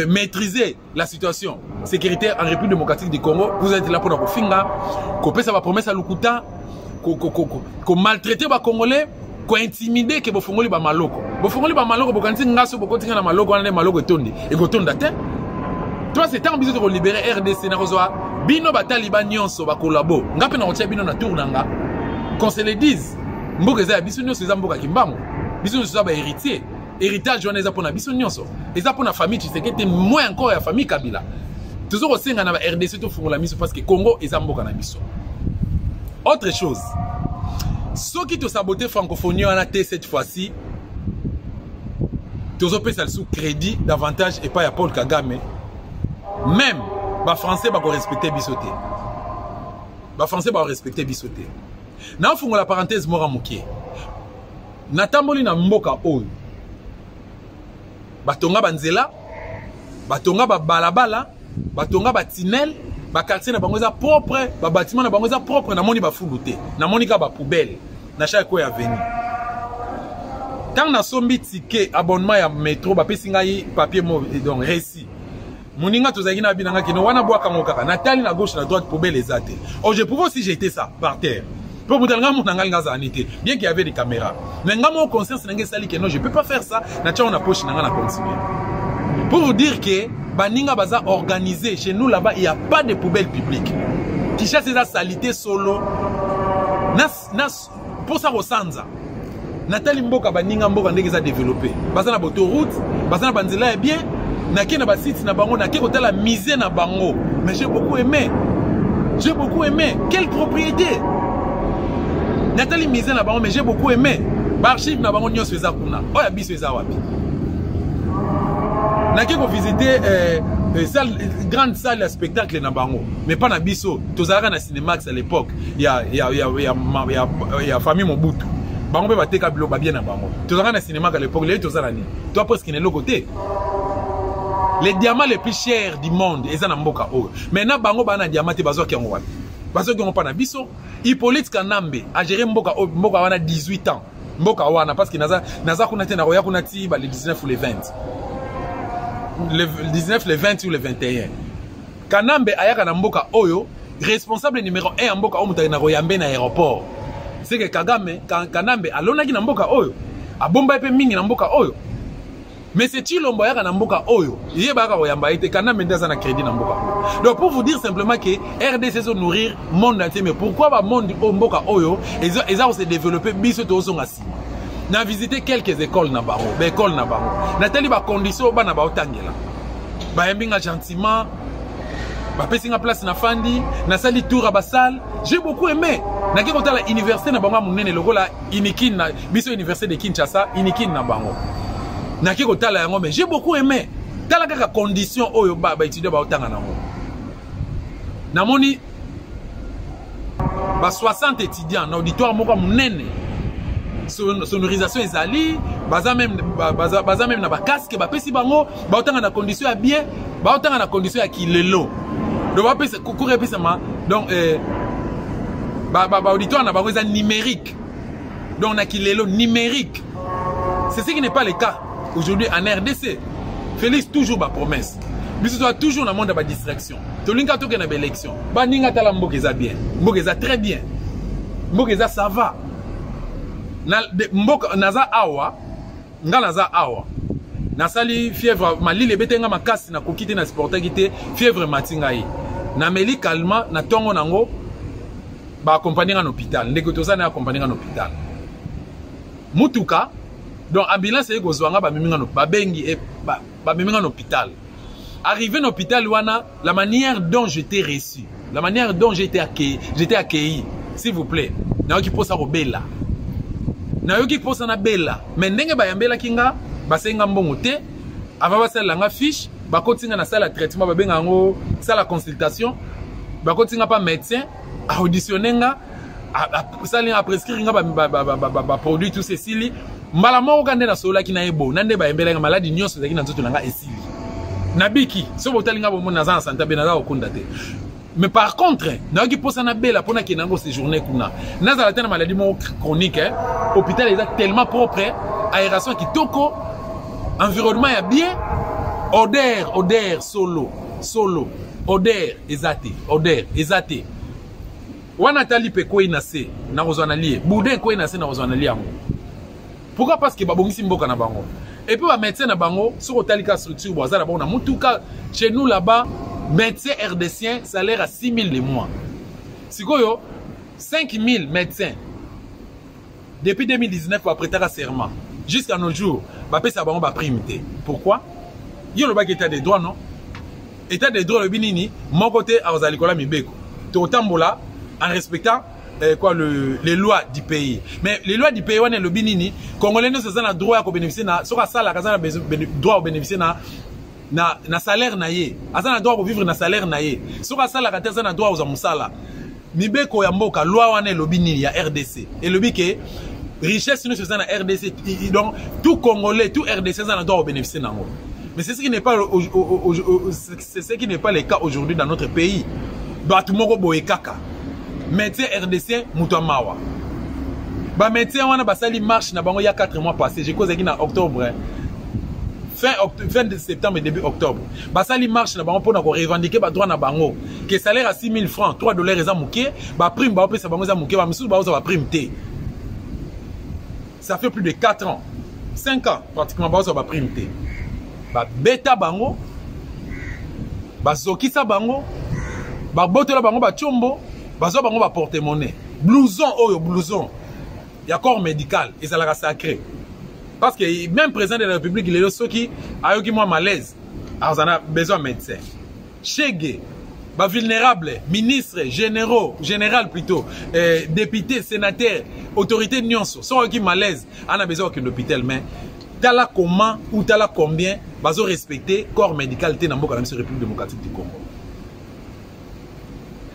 maîtriser la situation sécuritaire en République démocratique du Congo. Vous êtes là pour la finga ko pesa ba promesse à lukuta ko maltraiter ba congolais ko intimider ke bofongoli ba maloko bokanti ngaso bokotinga na maloko wana maloko etondi e kotonda te. Toi c'est temps biso de libérer RDC na kozwa bino ba taliban nyonso ba collabo ngape na kotia bino na tour nanga qu'on se le dise mboka za biso nyonso za mboka kimbango biso nyonso za ba héritier héritage wana eza pona biso nyonso eza pona famille Tshisekedi moins encore ya famille Kabila toujours osenga na ba RDC to fungola miso parce que Congo eza mboka na biso. Autre chose, ceux qui te saboté francophonie wana te cette fois-ci tozo pesa sous crédit davantage et pas ya Paul Kagame même ba français ba ko respecter bisoté ba français ba respecter bisoté na fungola parenthèse mora mokie na tamboli na mboka oyo batonga banzela batonga ba balabala batonga ba tunnel ba quartier na bango eza propre ba bâtiment na bango eza propre na moni ba fuluté na moni ka ba poubelle na chaque ko ya veni tant na sombi ticket abonnement ya métro ba pesinga yi papier mo donc récit moninga tozaki na binanga kino wana boa kango kaka na tali na gauche na droite poubelle ezate. Oh je pouvais aussi jeter ça par terre pour mutalanga munanga ngaza anité bien qu'il y avait des caméras mais ngamo conscience nanga sali que non je peux pas faire ça na tia na poche nanga na continuer pour vous dire que baninga baza organisé chez nous là-bas il y a pas de poubelle publique qui chasse ces salité solo nas pour ça rosanza natali mboka baninga mboka ndenge za développer baza na autoroute baza na banzela bien na kena ba site na bango na ke kotala misé na bango mais j'ai beaucoup aimé quelle propriété natali misé na bango mais j'ai beaucoup aimé ba archive na bango nyonso eza kuna oya biso eza wapi na ke ko visiter grande salle de spectacle na bango mais pas na biso tozalaka na Cinemax à l'époque il y a famille Mobutu bango be bateka bilo ba bien na bango tozalaka na Cinemax à l'époque les tozala ni toi parce qu'il est le côté les diamants les plus chers du monde eza na mboka oyo maintenant bango bana diamant te bazo ki yango wapi bazo ki yango pa na biso Hippolyte Kanambe a géré mboka wana 18 ans mboka wana parce que naza kuna te na roya kuna ti ba le 19 ou le 20 le 19, le 20 ou le 21. Kanambe ayaka na mboka oyo, responsable numéro 1 en mboka oyo mutaki na royambe na aéroport. C'est que Kagame, Kanambe alonaki na mboka oyo, abomba epe mingi na mboka oyo. Mais c'est Chilombo ayaka na mboka oyo, yé baka royamba ete Kanambe ndaza na crédit na mboka oyo. Donc pour vous dire simplement que RDC se nourrir monde entier, mais pourquoi ba monde o mboka oyo, ils ont se développer biso to songa si. Na visité quelques écoles na bango, ba école na bango. Na tali ba condition bana ba otangela. Ba yembinga gentiment. Ba pesinga place na fandi, na sali tour à ba salle. J'ai beaucoup aimé. Na ke kotala université na bango munene lokola Inikin na biso université de Kinshasa, Inikin na bango. Na ke kotala yango mais j'ai beaucoup aimé. Tala kaka condition oyo ba étudiant ba otanga nango. Na moni ba 60 étudiants na auditoire moko munene. Sonorisation ezali baza même na ba casque ba pesi bango ba otanga na condition ya bien ba otanga na condition ya kilelo donc ba pesa kokure pesa ma donc ba auditoire na bango eza numérique donc na kilelo numérique c'est ce qui n'est pas le cas aujourd'hui en RDC. Félix toujours ba promesse biso doit toujours na monde ba distraction to linga to ke na ba élection ba ninga tala mboka eza bien mboka eza très bien mboka eza ça va na mboka naza awa nga naza awa nasali fièvre malile betenga makasi na kokite na sporta kite fièvre matinga yi na meli calma na tongo nango ba accompagner en hôpital ndeko toza na accompagner en hôpital mutuka donc ambulance eko zwanga ba miminga no ba bengi e ba miminga no hôpital arrivé dans l'hôpital wana la manière dont j'étais reçu la manière dont j'étais accueilli s'il vous plaît na ki posa robela nayoki posa na bela mais ndenge bayambela kinga basenga mbongo te avant basala nga fiche bakotinga na salle de traitement babenga yango salle de consultation bakotinga pa médecin auditionner nga sali a prescrire nga ba produit tout ceci mbala moko kande na sola ki na ebo nande bayambela nga maladie nyonso zaki na nzoto nga esili nabiki so botali nga bomona za santé benaza okunda te. Mais par contre, naoki posa na bela pona ki nango séjourner kuna. Nazala tena maladie mo chronique, hôpital est tellement propre, aération qui toko, environnement ya bien, odeur solo, odeur ezate. Wana tali pe ko inase na ozwana lié, boudin ko inase na ozwana lié yango. Pourquoi? Parce que babongisi mboka na bango. Et puis ba médecin na bango, soko tali ka structure boza na bango na mutuka chez nous là-bas. Médecins RDCien, salaire à 6 000 le mois. Si vous 5 000 médecins, depuis 2019, pour prêter à serment, jusqu'à nos jours, ça va primité. Pourquoi? Il y a le état des droits, non? État des droits, le binini, mon côté, à Rosalikola Mibeko. Tout autant en respectant les lois du pays. Mais les lois du pays, on est le binini, Congolais, nous avons le droit à bénéficier, sur la salle, droit à bénéficier, na salaire na ye azana droit pour vivre na salaire na ye soka sala ka tesa na droit aux musala mibeko ya mboka loi wana lobini ya RDC et lobi que richesse nous faisons na RDC donc tout Congolais tout RDC ça na droit bénéficier nango mais c'est ce qui n'est pas c'est ce qui n'est pas le cas aujourd'hui dans notre pays batu moko boye kaka médecin RDC mutamawa ba médecin wana basali marche na bango ya 4 mois passé j'ai causé en octobre fin de septembre et début octobre. Basali marche na bango pour revendiquer ba droit na bango. Que salaire à 6 000 francs, 3 $ eza muké, ba prime ba opesa bango eza muké, ba misusu ba oza prime té. Ça fait plus de 4 ans. 5 ans pratiquement ba oza ba prime té. Ba beta bango. Ba zokisa bango. Ba botola bango ba chombo, ba zo bango ba porte-monnaie. Blouson. Il y a corps médical, et ça la sacré. Parce que même président de la République, il est là, ceux qui ont eu malaise, ils ont besoin de médecins. Chegue, vulnérables, ministres, général plutôt, députés, sénateurs, autorités de nyonso, ceux qui ont malaise, ils ont besoin d'un hôpital. Mais tala comment ou tala combien, ils ont respecté le corps médical dans la République démocratique du Congo.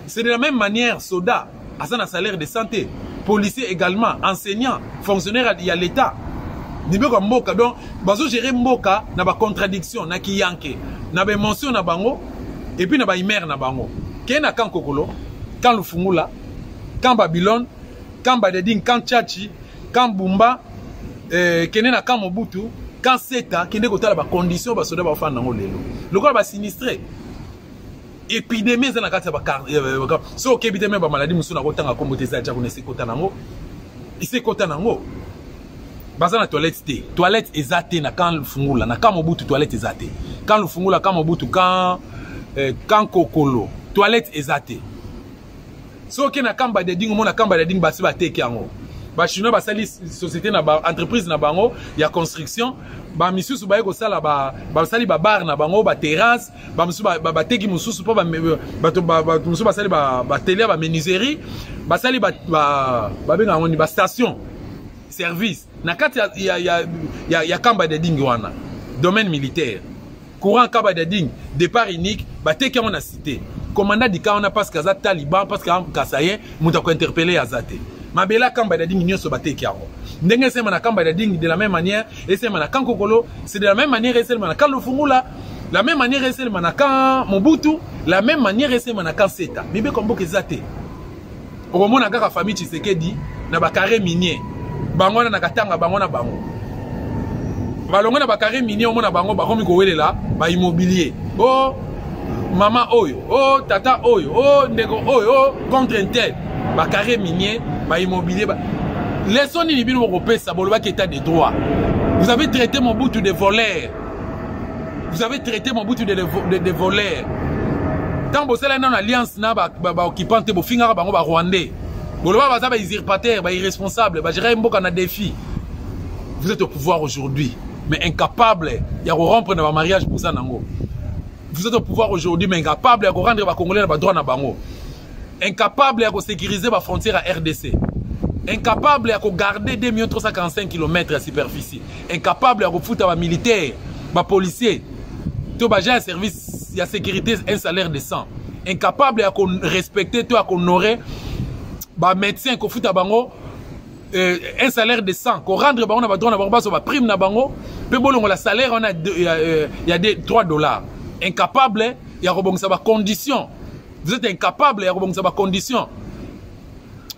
C'est de la même manière, soldats, ils ont un salaire de santé, policiers également, enseignants, fonctionnaires de l'État. Nibeko mboka donc bazo gérer mboka na ba contradiction na kiyanke na ba émotion na bango et puis na ba imer na bango kena kan kokolo kan lufungula kan Babylone kan Badeding kan Tchachi kan Bumba kene na kan Mobutu kan Seta kende kotala ba condition ba soda ba fana ngo lelo lokolo ba sinistré épidémie za na kati ba so kebite me ba maladie musuna kotanga kombote za tchako ne sekota nango isekota nango baza na toilette te toilette ezate na kan lufungula na kan Mobutu toilette ezate kan lufungula kan Mobutu kan kokolo toilette ezate so ke na kan Badeding mo na kan Badeding basi bateki yango ba chinois basali société na ba entreprise na bango ya construction ba misusu ba ekosala ba basali ba bar na bango ba terrasse ba misusu ba teki mususu po ba mususu basali ba télé ba menuiserie basali ba benga ngoni ba station service na kati ya Kamba Badeding wana domaine militaire courant Kamba Badeding départ unique bateki on a cité commandant du camp on a parce que za taliban parce que kasayen muta ko interpeller azate mabela Kamba Badeding nyoso bateki yango ndenge sema na Kamba Badeding de la même manière et sema na Kankokolo c'est de la même manière et sema na Kalufungula la même manière et sema na Kan Mobutu la même manière et sema na Kan Seta mibe kombo kezate okomona kaka famille Tshisekedi na ba carré minier bango na katanga bango na bango balongo na bakare mini omona bango bakomi kowelela ba immobilier oh mama oyo oh tata oyo oh ndeko oyo oh contre intel bakare minier ba immobilier les soni ni bino kopesa boloba ki état de droit. Vous avez traité Mobutu de voleur, vous avez traité Mobutu de voleur. Tant que vous avez une alliance na ba occupante bo finga bango ba rwandais boloba baza ba usurpateur ba irresponsable ba gérer mboka na défi. Vous êtes au pouvoir aujourd'hui mais incapable de rompre dans mariage pour ça nango. Vous êtes au pouvoir aujourd'hui mais incapable de rendre les Congolais dans droit na bango. Incapable de sécuriser les frontières à RDC. incapable de garder 2345 km de superficie, incapable de foutre les militaires, les policiers, tout le service de sécurité, un salaire décent, incapable de respecter, de honorer les médecins, qui foutent un salaire décent, qu'on rendre les droits, les primes, le salaire, il y a des 3 $. Incapable, il y a des conditions. Vous êtes incapable, il y a des conditions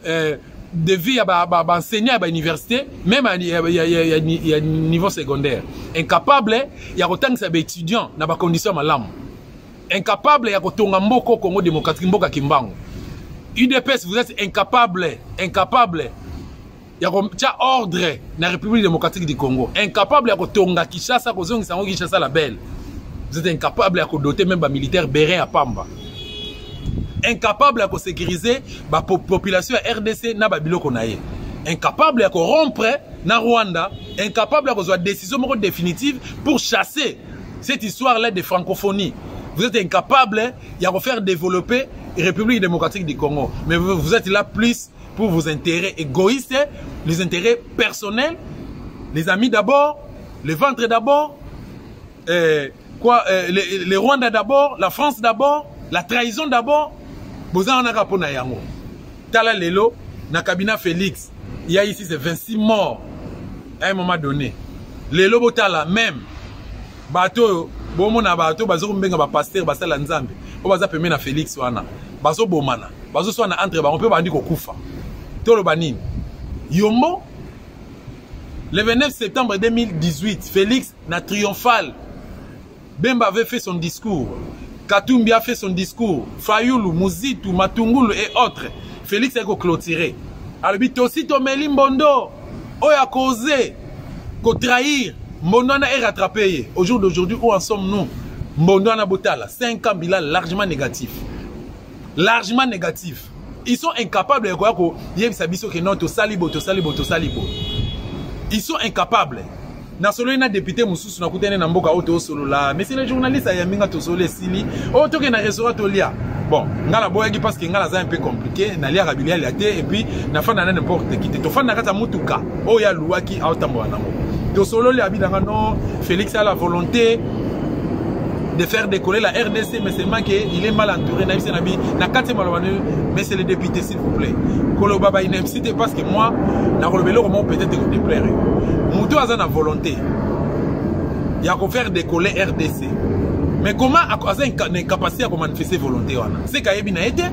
de vie à enseigner à l'université, même à niveau secondaire. Incapable, il y a des étudiants dans des conditions malamu. Incapable, il y a des Congo démocratique, UDPS, vous êtes incapable, incapable. Il y a un ordre dans la République démocratique du Congo. Incapable, il y a Tonga Kinshasa, Kinshasa la belle. Vous êtes incapable de doter même les militaires bérin à Pamba. Incapable de sécuriser la population RDC na babiloko na ye. Incapable de rompre na Rwanda. Incapable de avoir une décision définitive pour chasser cette histoire-là de francophonie. Vous êtes incapable de faire développer la République démocratique du Congo. Mais vous êtes là plus pour vos intérêts égoïstes, les intérêts personnels, les amis d'abord, les ventres d'abord, les Rwanda d'abord, la France d'abord, la trahison d'abord. Vous avez un rapport na yango. Tala lelo, na cabinet Félix, il y a ici 26 morts à un moment donné. Lelo botala même, bateau, bon na bateau, bazo mbenga ba pasteur, basala nzambe. O baza pemé na Félix wana. Bazo bomana, bazo so na entre ba on peut bandi ko kufa. Tolo banini. Yombo, le 29 septembre 2018, Félix na triomphal. Bemba avait fait son discours. Katumbi a fait son discours. Fayoulou, Mouzitou, Matungulu et autres. Félix a clôturé. Alors, aussi, Tomeli Mbondo, Oya causé, qu'on trahir. Mbondo a rattrapé. Au jour d'aujourd'hui, où en sommes-nous? Mbondo a botala. 5 ans bilan largement négatif. Largement négatif. Ils sont incapables de voir que non, salibo. Ils sont incapables. Na solo ina député mususu na kutene na mboka auto solo la mais c'est les journalistes ya minga to solo sili o to ke na restaurant to lia bon ngala boyaki parce que ngala za un peu compliqué na lia rabilia la et puis na fa na n'importe qui to fa na kata mutuka o ya luaki autambo na mo to solo lia bidanga non Félix a la volonté de faire décoller la RDC mais seulement qu'il est mal entouré na kati malobanu mais c'est le député s'il vous plaît Kolo Baba inemcité parce que moi na kolobelo comment peut-être que déplaire Moutou a une volonté. Il y a qu'à faire décoller RDC. Mais comment a une capacité à manifester volonté? C'est qu'il y a été.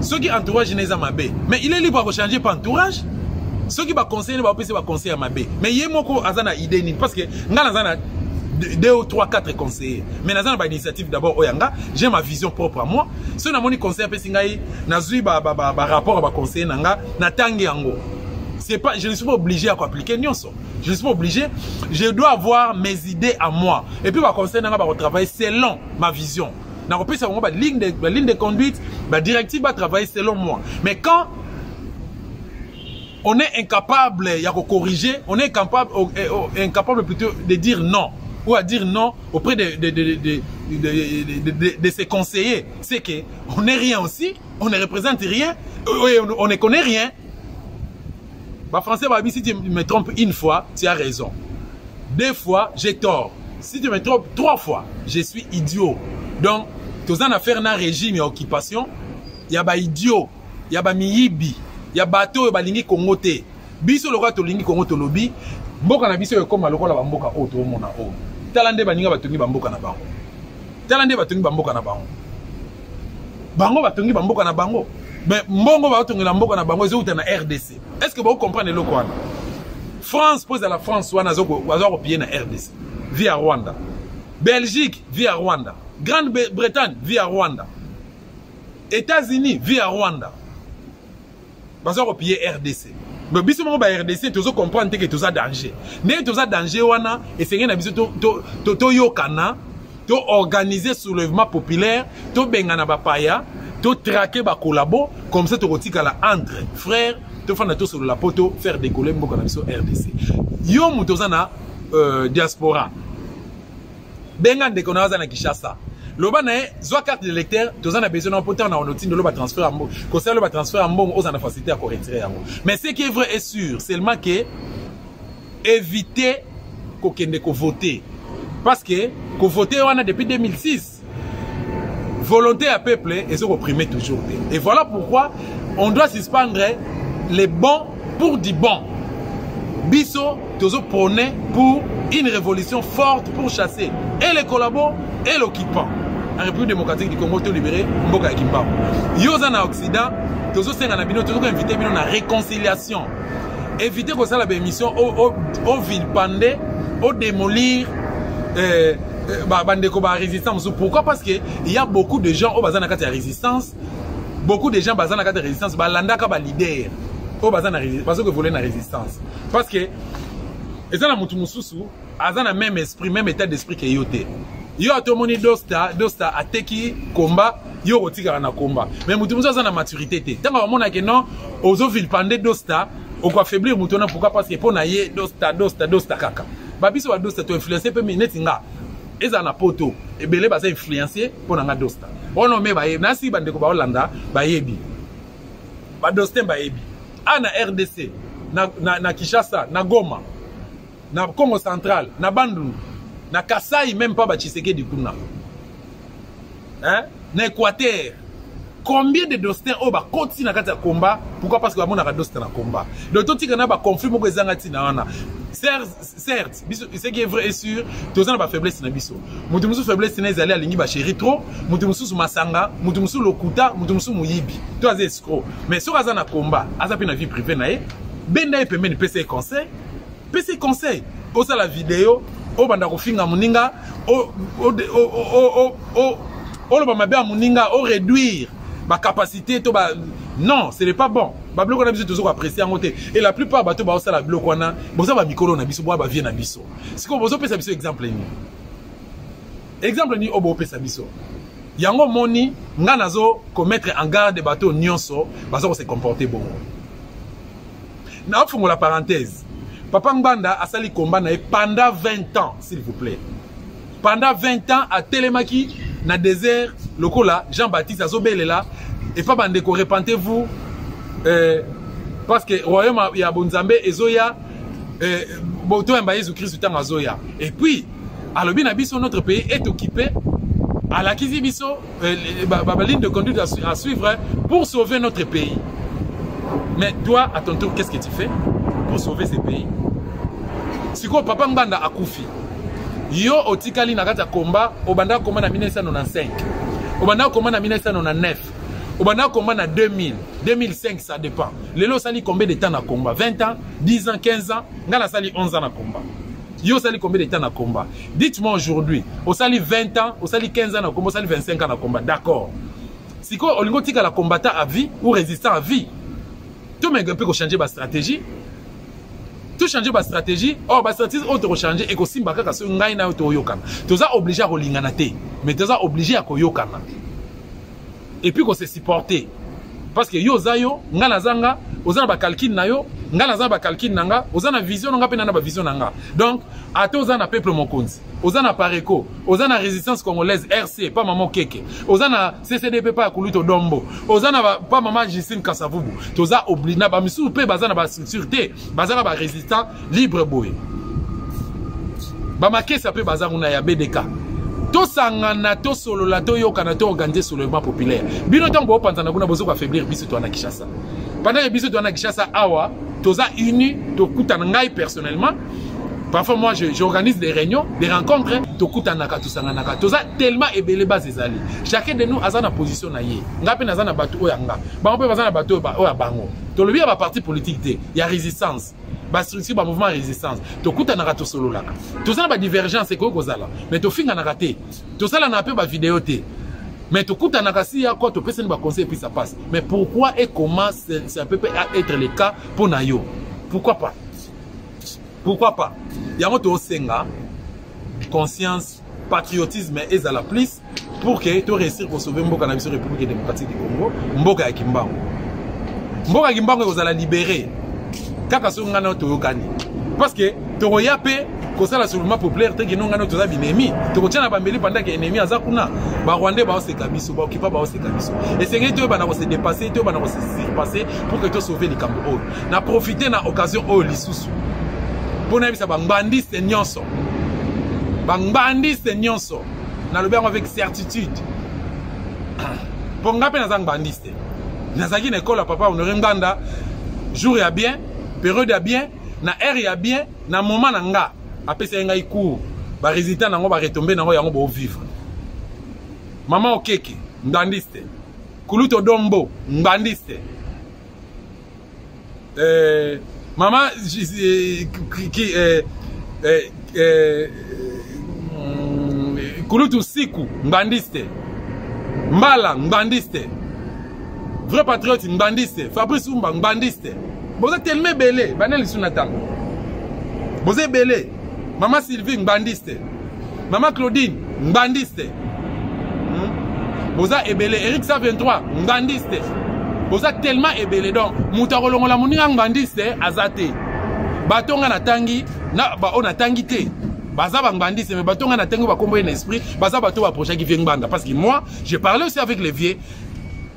Ceux qui entourage n'est pas mabé. Mais il est libre de changer par entourage. Ceux qui va conseiller ne va pas conseiller à mabé. Mais il y a une idée parce que nous avons 2 ou 3, 4 conseillers. Mais nous avons une initiative d'abord. J'ai ma vision propre à moi. Si nous avons un conseiller, nous avons un rapport à conseiller. Pas, je ne suis pas obligé à appliquer Nyonso. Je ne suis pas obligé. Je dois avoir mes idées à moi. Et puis, ma conseil, on travailler selon ma vision. La ligne de conduite, la directive va travailler selon moi. Mais quand on est incapable de corriger, on est incapable plutôt de dire non. Ou à dire non auprès de ses conseillers. C'est qu'on n'est rien aussi, on ne représente rien, on ne connaît rien. Bah, français, bah, si tu me trompes une fois, tu as raison. 2 fois, j'ai tort. Si tu me trompes 3 fois, je suis idiot. Donc, tous en affaire dans régime et occupation, il y a des idiots, il y a des miyibi, il y a des bateaux, il y a des kongote. Biso le roi to lingi kongote lobi, mboka na biso comme lokola ba mboka o to mona o. Talande baninga batungi ba mboka na bango. Talande batungi ba mboka na bango. Bango batungi ba mboka na bango. Mais mbongo va otongi na mboka na bango ezouta na RDC. Est-ce que vous comprenez le quoi? France pose à la France wana zoko pied na RDC via Rwanda. Belgique via Rwanda. Grande-Bretagne via Rwanda. États-Unis via Rwanda. Bazoko pied RDC. Mais biso mo ba RDC tozo comprendre que toza danger. Mais toza danger wana et c'est na biso to yokana, to organiser soulèvement populaire, to bengana ba paya. To traquer ba collabo comme ça to rotika la entre frères to fana to sur la poto faire décoller mboka na biso RDC yo muto zana diaspora benga ndeko na za na Kinshasa loba na zo carte d'électeur tous en a besoin d'un porteur na onotine de loba transfert en ko ça loba transfert en bon aux en facilité à retirer yango mais ce qui est vrai est sûr seulement que éviter ko kende ko voter parce que ko voter on a depuis 2006 volonté à peuple et se reprimer toujours et voilà pourquoi on doit suspendre les bons pour du bon biso tous prôner pour une révolution forte pour chasser et les collabos et l'occupant. En République démocratique du Congo, tout libéré, Mboka et Kimbao. Yosa na Occident, tous ces gens tous invité à la réconciliation. Éviter que ça la émission au vilpender, au démolir, bandeko ba résistance. Pourquoi? Parce que il y a beaucoup de gens au bazan na kati résistance, beaucoup de gens bazan na kati résistance, balanda ka ba leader, au bazan na résistance, parce que voler na résistance. Parce que et ça na mutu mususu, azan na même esprit, même état d'esprit que yote. Yo atomoni dosta ateki combat, yo otika na combat. Mais mutu mususu azan na maturité te. Tanga wamona ke non, ozo vilpande dosta, on va affaiblir mutu na pourquoi? Parce que pour na ye dosta kaka. Babiso wa dosta to influencer pe minute nga. Eza na poto, ebele baza influencer pour na nga dosta. Ono me ba ye, nasi bandeko ba Hollanda, ba yebi. Ba dosten ba yebi. Na RDC, na Kinshasa, na Goma, na Congo Central, na Bandundu, na Kasai, même pas Batshiseke du Kuna. Hein? Na Équateur. Combien de dostins au ba koti na kati ya combat? Pourquoi? Parce que ba mona ka dostin na combat. Donc tout tika na ba conflit moko ezanga tina wana. Certes, ce qui est vrai et sûr, tous en ba faiblesse na biso. Mutu musu faiblesse na ezali alingi ba chéri trop, mutu musu masanga, mutu musu lokuta, mutu musu muyibi. Toi az escroc. Mais sur aza na combat, aza pe na vie privée na ye, benda e pemeni PC conseil. PC conseil. Osa la vidéo, o banda ko finga muninga, o ba mabe muninga, o réduire ma capacité to ba non, ce n'est pas bon. Ba bloc on a besoin toujours apprécier en côté. Et la plupart bateau ba osala bloc on a, boza ba mikolo na biso, ba vie na biso. Si ko bozo pesa biso exemple ni. Exemple ni obo pesa biso. Yango moni nga nazo commettre en garde bateau nyonso, bazo se comporter bon. Na ofungo la parenthèse. Papa Ngbanda a sali combat na pendant 20 ans, s'il vous plaît. Pendant 20 ans à Télémaki na désert lokola Jean-Baptiste Azobelela et pas bandeko repentez-vous parce que royaume ya Bonzambe ezoya boto mba Jésus Christ tanga zoya et puis alobi na biso notre pays est occupé à la kizi biso la ligne de conduite à suivre pour sauver notre pays. Mais toi à ton tour qu'est-ce que tu fais pour sauver ce pays? Siko papa Ngbanda akufi yo otikali na kati ya combat obanda combat na 1995 obanda combat na 1999 obanda combat na 2000 2005 ça dépend lelo sali combien de temps na combat 20 ans 10 ans 15 ans ngala sali 11 ans na combat yo sali combien de temps na combat dites-moi aujourd'hui au sali 20 ans au sali 15 ans na combat au sali 25 ans na combat d'accord siko olingo tika la combattant à vie ou résistant à vie tout mais un peu ko changer ba stratégie. Tout changer ma stratégie, ma stratégie autre changer et que simba kaka so ngai na to yokana. Toza obligé à kolingana te, mais toza obligé à koyokana. Et puis qu'on se supporter. Parce que yo zayo ngana zanga, ozana ba calcul na yo, ngana zanga ba calcul nanga, ozana vision nga pe na ba vision nanga. Donc ata ozana peuple mokonzi, ozana Pareco, ozana résistance congolaise RC, pas maman Keke, ozana CCDP pas Kuluto Dombo, ozana pas maman Justine Kasavubu. Toza obligé na ba misu pe bazana ba structure te, bazana ba résistant libre boy. Ba makesa pe bazana na ya BDK. To sangana to solo la to yokana to organiser soulèvement populaire. Bino tango panzana kuna bozo ka affaiblir biso to na Kinshasa. Pendant que biso to na Kinshasa awa, toza uni to kutana ngai personnellement. Parfois moi j'organise des réunions, des rencontres, to kutana ka to sangana ka. Toza tellement ebele base ezali. Chacun de nous a sa position na ye. Ngape na za na bato oyanga. Ba mpe baza na bato oya bango. To lobi ba parti politique te, il y a résistance. Ba structure ba mouvement résistance to kuta na rato solo laka to ça ba divergence ko kozala mais to finga na raté to ça la na pe ba vidéo te mais to kuta na kasi ya quoi to personne ba conseil puis ça passe mais pourquoi et comment ça peut être le cas pour Nayo? Pourquoi pas ya moto senga conscience patriotisme et à la plus pour que to réussir pour sauver mboka na biso République démocratique du Congo mboka ya Kimbangu kozala libérer kaka so ngana to yokani parce que to yape kosala sur le map populaire te kino ngano toza binemi tokotia na bambeli pendant que ennemi aza kuna ba Rwandais ba oseka biso ba okipa ba oseka biso et c'est que bana ko se dépasser to bana ko se surpasser pour que to sauver les Cameroun na profiter na occasion o lisusu pona bisa bangbandiste nyonso na le bien avec certitude ponga pe na bangbandiste nazaki na école papa on nganda jour ya bien période ya bien na air ya bien na moment na nga apesa ngai cours ba résultat nango ba retomber nango yango bo vivre maman okeke ngandiste kuluto dombo ngandiste maman kulutu siku ngandiste mbala ngandiste vrai patriote ngandiste Fabrice Umba ngandiste boza tellement belé banel sunatan boza belé maman Sylvie ngandiste maman Claudine ngandiste boza ebelé Eric 123 ngandiste boza tellement ebelé donc muta kolongola muninga ngandiste azate batonga na tangi na ba ona tangi te baza ngandiste mais batonga na tangi ba kombo en esprit baza bato ba projet qui vient nganda parce que moi j'ai parlé aussi avec les vieux.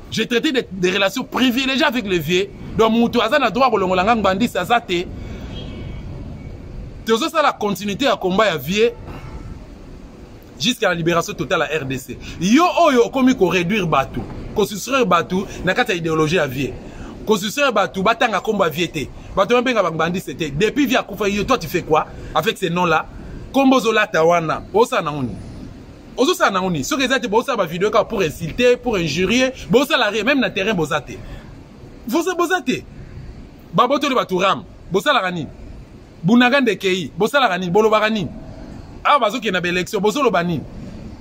J'ai traité des relations privilégiées avec les vieux. Donc, Moutou Azan a droit à l'Ongolangang Bandi, Sazate. C'est ça la continuité à combat à vieux jusqu'à la libération totale à RDC. Yo, comme il faut réduire Batou. Construire Batou, n'a qu'à idéologie à vieux. Construire Batou, Batanga combat vieux. Batou, un Bandi, c'était. Depuis Via Koufa, toi, tu fais quoi avec ces noms-là? Kombo Zola Tawana, Osa Naouni. Ozo sa naoni, ceux qui étaient bossa ba vidéo pour insulter, pour injurier, bossa la même na terrain bosate. Vous bosate. Baboto le baturam, bossa la rani. Bunagan de Kei, bossa la rani, bolo barani. Ah bazo qui na élection, bosso lo bani.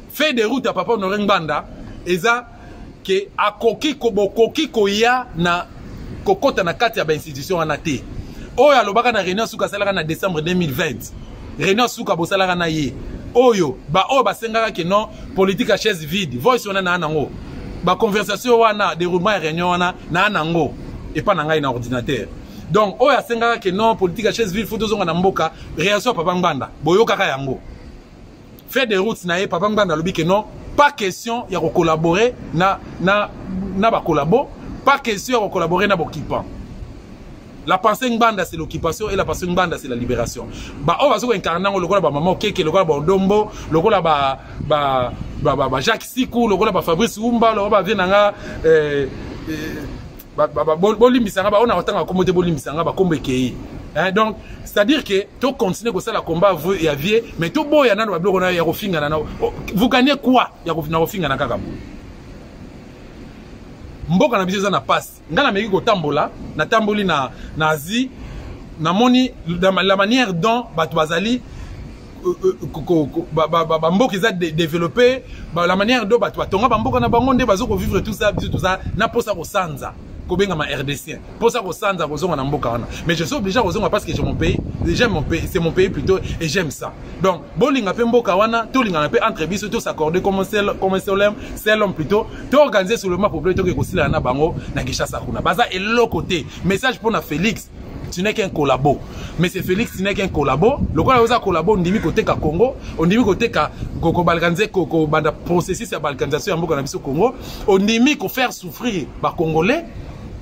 Fait des routes à papa Honoré Banda, eza que a koki koya na kokota na kati ya ba institution anate. Oya lo baka na réunion suka sala na décembre 2020. Réunion suka bossa la na ye. Oyo ba o ba sengaka ke non politique à chaise vide voice wana na nango ba conversation wana déroulement réunion wana na nango et pas na ngai na ordinateur donc oyo sengaka ke non politique à chaise vide photo zonga na mboka réaction papa Nganda boyo kaka yango fait des routes na ye papa Nganda lobi ke non pas question ya ko collaborer na ba collabo pas question ya ko collaborer na bokipa. La pensée Ngbanda c'est l'occupation et la pensée Ngbanda c'est la libération. Bah on va se incarner le gola ba maman Keke, le gola ba Dombo, le gola ba Jacques Sikou, le gola ba Fabrice Umba, le gola ba Venanga bolimbisanga ba on a autant accommodé bolimbisanga ba kombe kei. Donc c'est-à-dire que tu continues comme ça la combat vous et avier mais tout boy na ba bloko na ya kofinga na vous gagnez quoi ya kofinga na kaka. Mboka na biso na passe ngana meki ko tambola na tamboli na Asie na moni la manière dont batu bazali mboka za développer la manière dont batu batonga mboka na bango nde bazo ko vivre tout ça na posa ko sanza ko benga ma RDC posa ko sanza ko zonga na mboka wana mais je suis obligé ko zonga parce que j'ai mon pays, j'aime mon pays, c'est mon pays plutôt et j'aime ça. Donc bolinga pe mboka wana to linga na pe entre biso to s'accorder comme c'est l'homme plutôt to organiser sur le map populaire to ke kosila na bango na Kinshasa kuna baza et l'autre côté message pour na Félix. Tu n'es qu'un collabo. Mais c'est Félix, tu n'es qu'un collabo. Le quoi vous a collabo, on dit côté ka Congo, on dit côté ka balkanisé, banda processus à balkanisation en Boka Nabiso Congo, on dit qu'on faire souffrir les Congolais,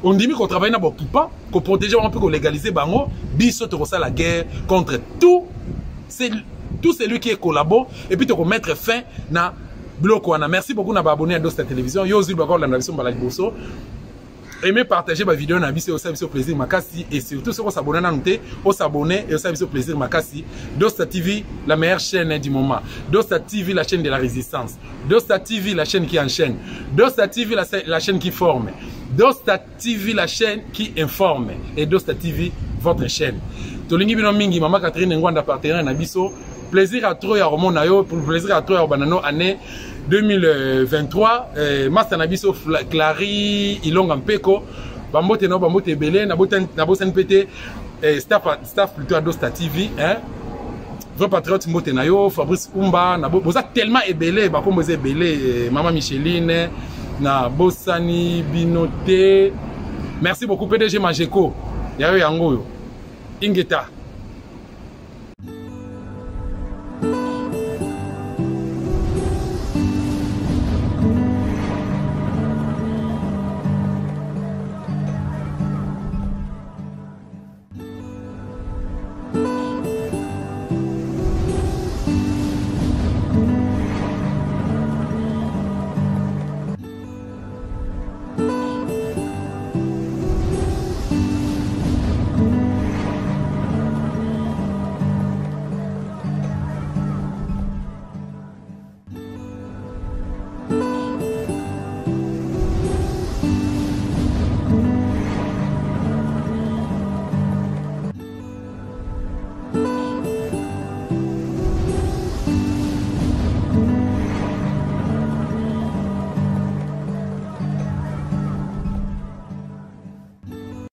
on dit qu'on travaille dans Bokipa, qu'on protéger un peu, qu'on légaliser bango, biso to la guerre contre tout celui qui est collabo et puis to mettre fin na bloc wana. Merci beaucoup d'avoir abonné à Dosta Télévision. Yo zil bakor la navigation balaj bosso. Aimez partager ma vidéo, c'est aussi plaisir makasi et surtout si vous s'abonnez à nous, vous s'abonner et aussi plaisir makasi. Dosta TV, la meilleure chaîne du moment. Dosta TV, la chaîne de la résistance. Dosta TV, la chaîne qui enchaîne. Dosta TV, la chaîne qui forme. Dosta TV, la chaîne qui informe. Et Dosta TV, votre chaîne. Tolingi bino mingi, maman Catherine Ngwanda partenaire na biso. Plaisir à trop ya Romo Nayo, pour plaisir à trop ya Banano année 2023. Master Nabiso Clary, Ilonga Mpeko, Bambote no Bambote Belé, Naboten PT, staff plutôt à Dosta TV, hein. Vrai patriote Mbote Nayo, Fabrice Umba, Boza tellement ébélé, Bakom Boze Belé, Maman Micheline, na Bosani Binote. Merci beaucoup PDG Majeko. Yayo Yango. Ingeta.